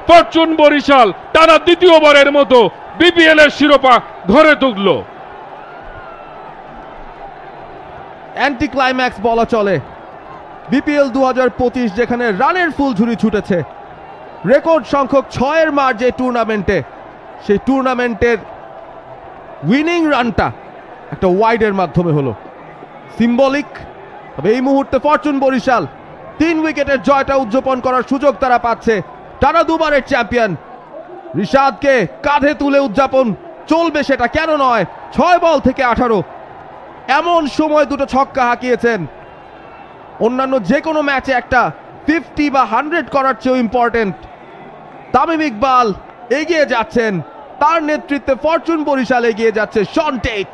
ফরচুন বরিশাল টানা দ্বিতীয়বারের মতো বিপিএল এর শিরোপা ঘরে তুলল। অ্যান্টি ক্লাইম্যাক্স বলা চলে বিপিএল 2025, যেখানে রানের ফুলঝুরি ছুটেছে। রেকর্ড সংখ্যক 6-এর মার যে টুর্নামেন্টে, সেই টুর্নামেন্টের উইনিং রানটা একটা ওয়াইডের মাধ্যমে হলো। সিম্বলিক। তবে এই মুহূর্তে ফরচুন বরিশাল 3 উইকেটের জয়টা উদযাপন করার সুযোগ তারা পাচ্ছে। টানা 2বারের চ্যাম্পিয়ন রিশাদকে কাঁধে তুলে উদযাপন চলবে, সেটা কেন নয়। 6 বল থেকে 18, এমন সময় 2টো ছক্কা হাঁকিয়েছেন। অন্যান্য যে কোনো ম্যাচে একটা 50 বা 100 করার চেয়েও ইম্পর্টেন্ট। তামিম ইকবাল এগিয়ে যাচ্ছেন, তার নেতৃত্বে ফরচুন বরিশাল এগিয়ে যাচ্ছে। শন টেট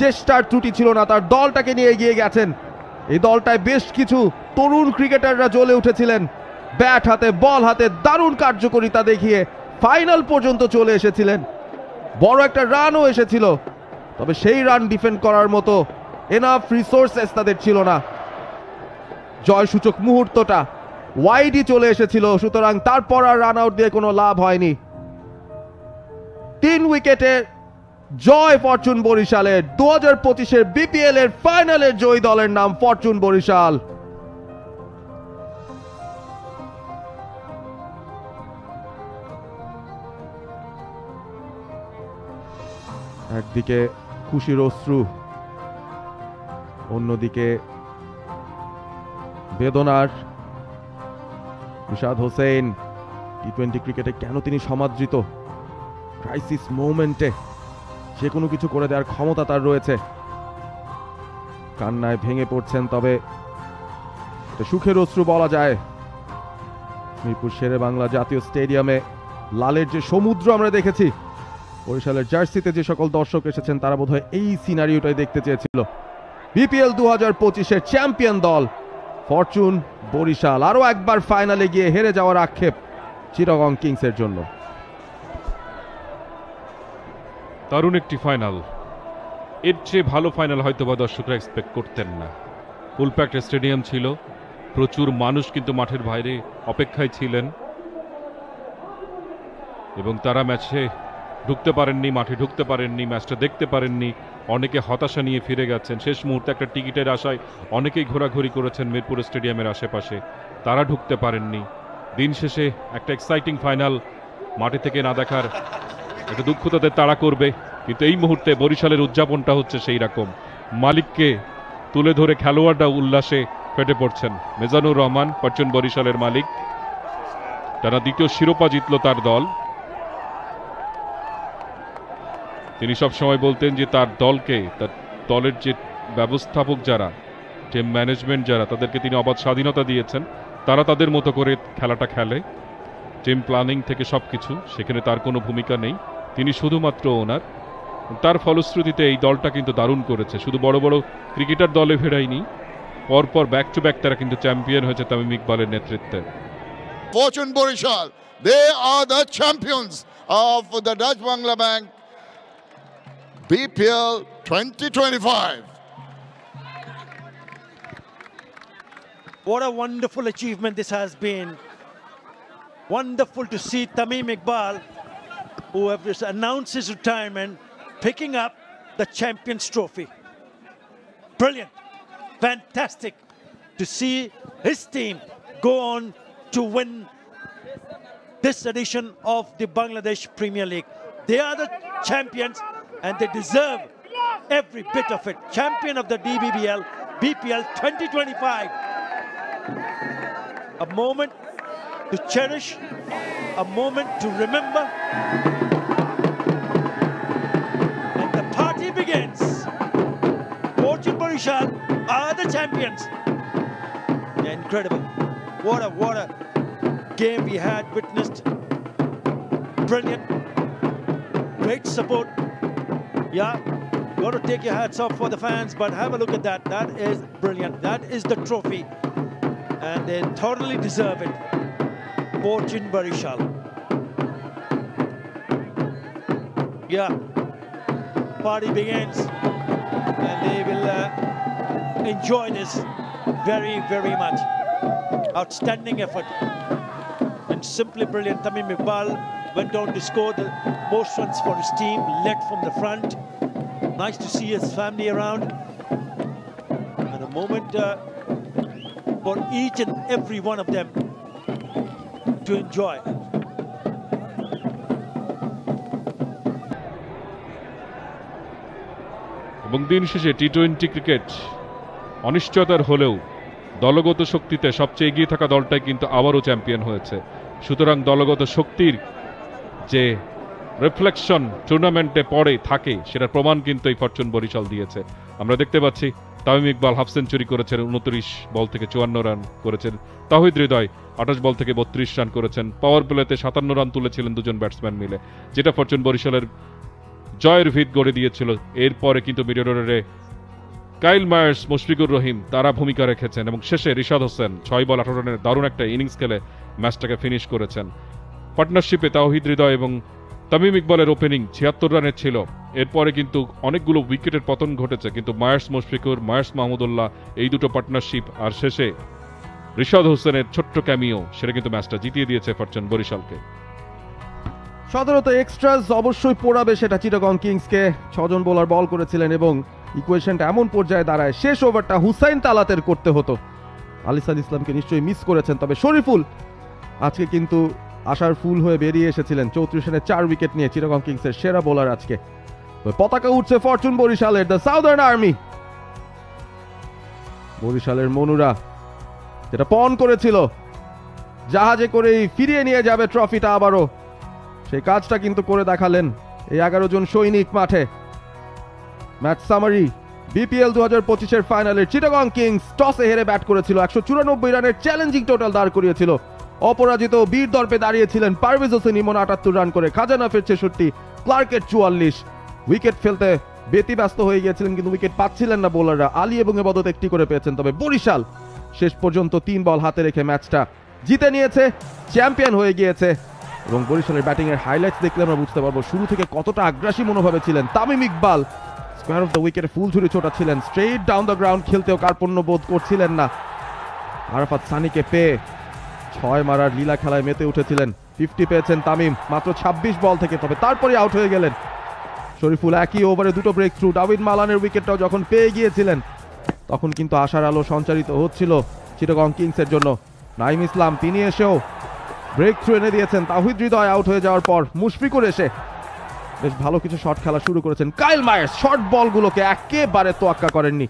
চেষ্টার ত্রুটি ছিল না, তার দলটাকে নিয়ে এগিয়ে গেছেন। এই দলটায় বেশ কিছু তরুণ ক্রিকেটাররা জ্বলে উঠেছিলেন, ব্যাট হাতে বল হাতে দারুণ কার্যকারিতা দেখিয়ে ফাইনাল পর্যন্ত চলে এসেছিলেন। বড় একটা রানও এসেছিল, তবে সেই রান ডিফেন্ড করার মতো এনাফ রিসোর্সেস তাদের ছিল না। জয়সূচক মুহূর্তটা ওয়াইডই চলে এসেছিল, সুতরাং তারপর আর রান আউট দিয়ে কোনো লাভ হয়নি। 3 উইকেটের জয় ফরচুন বরিশালের। 2025-এর বিপিএল এর ফাইনালের জয়ী দলের নাম ফরচুন বরিশাল। একদিকে খুশির অশ্রু, অন্যদিকে বেদনার। রিশাদ হোসেন টি-20 ক্রিকেটে কেন তিনি সমাদৃত, ক্রাইসিস মোমেন্টে যে কোনো কিছু করে দেওয়ার ক্ষমতা তার রয়েছে। কান্নায় ভেঙে পড়ছেন, তবে সুখের অশ্রু বলা যায়। মিরপুর শেরে বাংলা জাতীয় স্টেডিয়ামে লালের যে সমুদ্র আমরা দেখেছি, বরিশালের জার্সিতে যে সকল দর্শক এসেছেন তারা বোধহয় এই সিনারিওটাই দেখতে চেয়েছিল। বিপিএল 2025-এর চ্যাম্পিয়ন দল ফরচুন বরিশাল আরো একবার ফাইনালে গিয়ে হেরে যাওয়ার আক্ষেপ চিটাগং কিংসের জন্য। দারুণ একটি ফাইনাল, এর চেয়ে ভালো ফাইনাল হয়তোবা দর্শকরা এক্সপেক্ট করতেন না। ফুল প্যাকড স্টেডিয়াম ছিল, প্রচুর মানুষ কিন্তু মাঠের বাইরে অপেক্ষায় ছিলেন এবং তারা ম্যাচে ঢুকতে পারেননি, মাঠে ঢুকতে পারেননি, ম্যাচটা দেখতে পারেননি। অনেকে হতাশা নিয়ে ফিরে গেছেন। শেষ মুহূর্তে একটা টিকিটের আশায় অনেকেই ঘোরাঘুরি করেছেন মিরপুর স্টেডিয়ামের আশেপাশে, তারা ঢুকতে পারেননি। দিন শেষে একটা এক্সাইটিং ফাইনাল মাঠে থেকে না দেখার একটা দুঃখ তাদের তাড়া করবে, কিন্তু এই মুহূর্তে বরিশালের উদযাপনটা হচ্ছে সেই রকম। মালিককে তুলে ধরে খেলোয়াড়রা উল্লাসে ফেটে পড়ছেন। মেজানুর রহমান ফরচুন বরিশালের মালিক, তারা দ্বিতীয় শিরোপা জিতল তার দল। তিনি সব সময় বলতেন যে তার দলকে, তার দলের যে ব্যবস্থাপক যারা, টিম ম্যানেজমেন্ট যারা, তাদেরকে তিনি অবাধ স্বাধীনতা দিয়েছেন, তারা তাদের মতো করে খেলাটা খেলে। টিম প্ল্যানিং থেকে সবকিছু, সেখানে তার কোনো ভূমিকা নেই, তিনি শুধুমাত্র ওনার। তার ফলশ্রুতিতে এই দলটা কিন্তু দারুণ করেছে। শুধু বড় বড় ক্রিকেটার দলে ফেরায়নি, পরপর ব্যাক টু ব্যাক তারা কিন্তু চ্যাম্পিয়ন হয়েছে তামিম ইকবালের নেতৃত্বে। Fortune Borishal, they are the champions of the Dutch Bangla Bank BPL 2025. What a wonderful achievement this has been. Wonderful to see Tamim Iqbal, who have just announced his retirement, picking up the Champions Trophy. Brilliant, fantastic to see his team go on to win this edition of the Bangladesh Premier League. They are the champions and they deserve every bit of it. Champion of the DBBL, BPL 2025. A moment to cherish, a moment to remember. And the party begins. Fortune Borishal are the champions. Incredible. What a game we had witnessed. Brilliant. Great support. Yeah, got to take your hats off for the fans, but have a look at that. That is brilliant. That is the trophy. And they totally deserve it. Fortune Borishal. Yeah, party begins. And they will enjoy this very, very much. Outstanding effort. And simply brilliant. Tamim Iqbal went on to score the most runs for his team, led from the front. Nice to see his family around. And a moment for each and every one of them to enjoy. এবং দিন শেষে টি-20 cricket অনিশ্চয়তার হলেও দলগত শক্তিতে সবচেয়ে এগিয়ে থাকা দলটাই কিন্তু আবারও চ্যাম্পিয়ন হয়েছে। সুতরাং দলগত শক্তির যে রিফ্লেকশন টুর্নামেন্টে পড়ে থাকে, সেটার প্রমাণ কিন্তু এই ফরচুন বরিশাল দিয়েছে। আমরা দেখতে পাচ্ছি তামিম ইকবাল হাফ সেঞ্চুরি করেছেন, 29 বল থেকে 54 রান করেছেন। তাহিদ হৃদয় 28 বল থেকে 32 রান করেছেন। পাওয়ার প্লেতে 57 রান তুলেছিলেন দুজন ব্যাটসম্যান মিলে, যেটা ফরচুন বরিশালের জয়ের ভিত গড়ে দিয়েছিল। এরপরে কিন্তু মিডল অর্ডারে কাইল মায়ার্স, মুশফিকুর রহিম তারা ভূমিকা রেখেছেন এবং শেষে রিশাদ হোসেন 6 বল 18 রানের দারুণ একটা ইনিংস খেলে ম্যাচটাকে ফিনিশ করেছেন। পার্টনারশিপে তাওহিদ হৃদয় এবং তামিম ইকবালের ওপেনিং 76 রানের ছিল। এরপরে কিন্তু অনেকগুলো উইকেটের পতন ঘটেছে, কিন্তু মায়ার্স মুশফিকুর, মায়ার্স মাহমুদুল্লাহ এই দুটো পার্টনারশিপ আর শেষে রিশাদ হোসেনের ছোট্ট ক্যামিও, সেটা কিন্তু ম্যাচটা জিতিয়ে দিয়েছে ফরচুন বরিশালকে। সাধারণত এক্সট্রাস অবশ্যই পোড়াবে সেটা চিটাগং কিংসকে। 6 জন বোলার বল করেছিলেন এবং ইকুয়েশনটা এমন পর্যায়ে দাঁড়ায় শেষ ওভারটা হুসাইন তালাতের করতে হতো। আলিসাল ইসলামকে নিশ্চয়ই মিস করেছেন, তবে শরীফুল আজকে কিন্তু আশার ফুল হয়ে বেরিয়ে এসেছিলেন। 34 রানে 4 উইকেট নিয়ে চিটাগং কিংসের সেরা বোলার আজকে। পতাকা উঠছে ফরচুন বরিশালের, দ্য সাউদার্ন আর্মি। বরিশালের মনুরা যেটা পণ করেছিল জাহাজে করেই ফিরিয়ে নিয়ে যাবে ট্রফিটা আবারও, সেই কাজটা কিন্তু করে দেখালেন এই 11 জন সৈনিক মাঠে। ম্যাচ সামারি, বিপিএল 2025-এর ফাইনালের চিটাগং কিংস টসে হেরে ব্যাট করেছিল, 194 রানের চ্যালেঞ্জিং টোটাল দাঁড় করিয়েছিল। অপরাজিত বীর দর্পে দাঁড়িয়েছিলেন পারভেজ হোসেন ইমন 78 রান করে, খাজানাফের 66, ক্লার্কের 44। উইকেট ফেলতে ব্যতিব্যস্ত হয়ে গিয়েছিলেন কিন্তু উইকেট পাচ্ছিলেন না বোলাররা। আলী এবং এবাদত একটি করে পেয়েছেন, তবে বরিশাল শেষ পর্যন্ত 3 বল হাতে রেখে ম্যাচটা জিতে নিয়েছে, চ্যাম্পিয়ন হয়ে গিয়েছে। এবং বরিশালের ব্যাটিং এর হাইলাইটস দেখলে আমরা বুঝতে পারবো শুরু থেকে কতটা আগ্রাসী মনোভাবে ছিলেন। Tamim Iqbal square of the উইকেটে ফুল ছুরি ছোটাচ্ছিলেন, স্ট্রেট ডাউন দ্য গ্রাউন্ড খেলতেও কার্পণ্য বোধ করছিলেন না। আরাফাত সানিকে পেয়ে 6 মারার লীলা খেলায় মেতে উঠেছিলেন। 50 পেয়েছেন তামিম মাত্র 26 বল থেকে, তবে তারপরে আউট হয়ে গেলেন। শরীফুল একই ওভারে 2টো ব্রেক থ্রু। ডাভিড মালানের উইকেটটাও যখন পেয়ে গিয়েছিলেন তখন কিন্তু আশার আলো সঞ্চারিত হচ্ছিল চিটাগং কিংসের জন্য। নাইম ইসলাম তিনি এসেও ব্রেক থ্রু এনে দিয়েছেন। তাহিদ হৃদয় আউট হয়ে যাওয়ার পর মুশফিকুর এসে বেশ ভালো কিছু শট খেলা শুরু করেছেন। কাইল মায়ার্স শর্ট বলগুলোকে একেবারে তোয়াক্কা করেননি,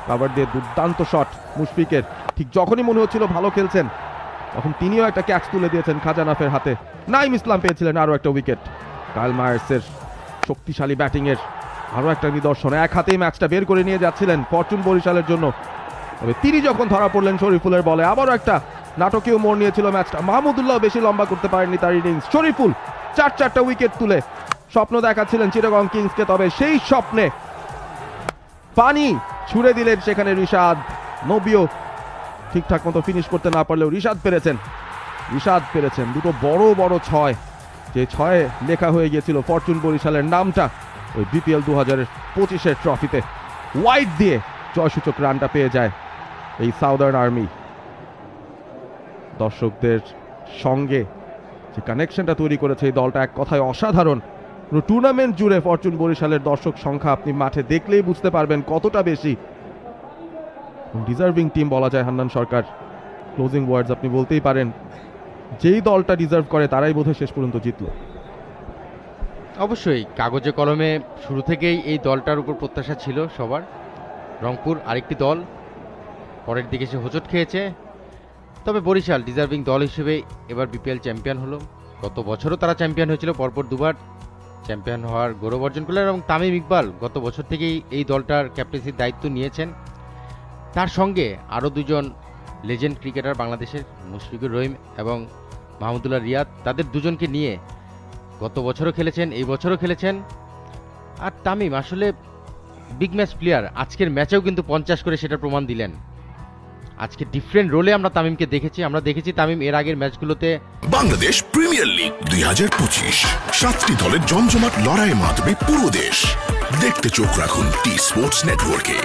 কাভার দিয়ে দুর্দান্ত শট মুশফিকের। ঠিক যখনই মনে হচ্ছিল ভালো খেলছেন তখন তিনিও একটা ক্যাচ তুলে দিয়েছেন খাজানাফের হাতে। নাইম ইসলাম পেয়েছিলেন আরো একটা উইকেট। কাইল মায়ার্সের শক্তিশালী ব্যাটিং এর আরো একটা নিদর্শন, এক হাতেই ম্যাচটা বের করে নিয়ে যাচ্ছিলেন ফরচুন বরিশালের জন্য। তবে তিনি যখন ধরা পড়লেন শরীফুলের বলে আবারও একটা নাটকীয় মোড় নিয়েছিল ম্যাচটা। মাহমুদুল্লাহ বেশি লম্বা করতে পারেননি তার ইনিংস। শরীফুল 4টা উইকেট তুলে স্বপ্ন দেখাচ্ছিলেন চিটাগং কিংসকে, তবে সেই স্বপ্নে পানি ছুড়ে দিলেন সেখানে রিশাদ। নবিও ঠিকঠাক মতো ফিনিশ করতে না পারলেও রিশাদ পেরেছেন 2টো বড় বড় 6, যে 6 লেখা হয়ে গিয়েছিল ফরচুন বরিশালের নামটা ওই বিপিএল 2025-এর ট্রফিতে। ওয়াইড দিয়ে জয়সূচক রানটা পেয়ে যায় এই সাউদার্ন আর্মি। দর্শকদের সঙ্গে যে কানেকশনটা তৈরি করেছে এই দলটা এক কথায় অসাধারণ। পুরো টুর্নামেন্ট জুড়ে ফরচুন বরিশালের দর্শক সংখ্যা আপনি মাঠে দেখলেই বুঝতে পারবেন কতটা বেশি। ডিজার্ভিং টিম বলা যায় হান্নান সরকার। ক্লোজিং ওয়ার্ডস আপনি বলতেই পারেন, যেই দলটা ডিজার্ভ করে তারাই বোধহয় শেষ পর্যন্ত জিতল। অবশ্যই কাগজে কলমে শুরু থেকেই এই দলটার উপর প্রত্যাশা ছিল সবার। রংপুর আরেকটি দল পরের দিকে সে হোঁচট খেয়েছে, তবে বরিশাল ডিজার্ভিং দল হিসেবে এবার বিপিএল চ্যাম্পিয়ন হলো। গত বছরও তারা চ্যাম্পিয়ন হয়েছিল, পরপর 2বার চ্যাম্পিয়ন হওয়ার গৌরব অর্জন করলেন। এবং তামিম ইকবাল গত বছর থেকেই এই দলটার ক্যাপ্টেন্সির দায়িত্ব নিয়েছেন। তার সঙ্গে আরও 2 জন লেজেন্ড ক্রিকেটার বাংলাদেশের, মুশফিকুর রহিম এবং মাহমুদুল্লাহ রিয়াদ, তাদের 2 জনকে নিয়ে গত বছরও খেলেছেন, এই বছরও খেলেছেন। আর তামিম আসলে বিগ ম্যাচ প্লেয়ার, আজকের ম্যাচেও কিন্তু 50 করে সেটা প্রমাণ দিলেন। আজকে ডিফারেন্ট রোলে আমরা তামিমকে দেখেছি। আমরা দেখেছি তামিম এর আগের ম্যাচগুলোতে। বাংলাদেশ প্রিমিয়ার লিগ 2025, 7টি দলের জমজমাট লড়াইয়ে মাতবে পুরো দেশ। দেখতে চোখ রাখুন টি স্পোর্টস নেটওয়ার্কে।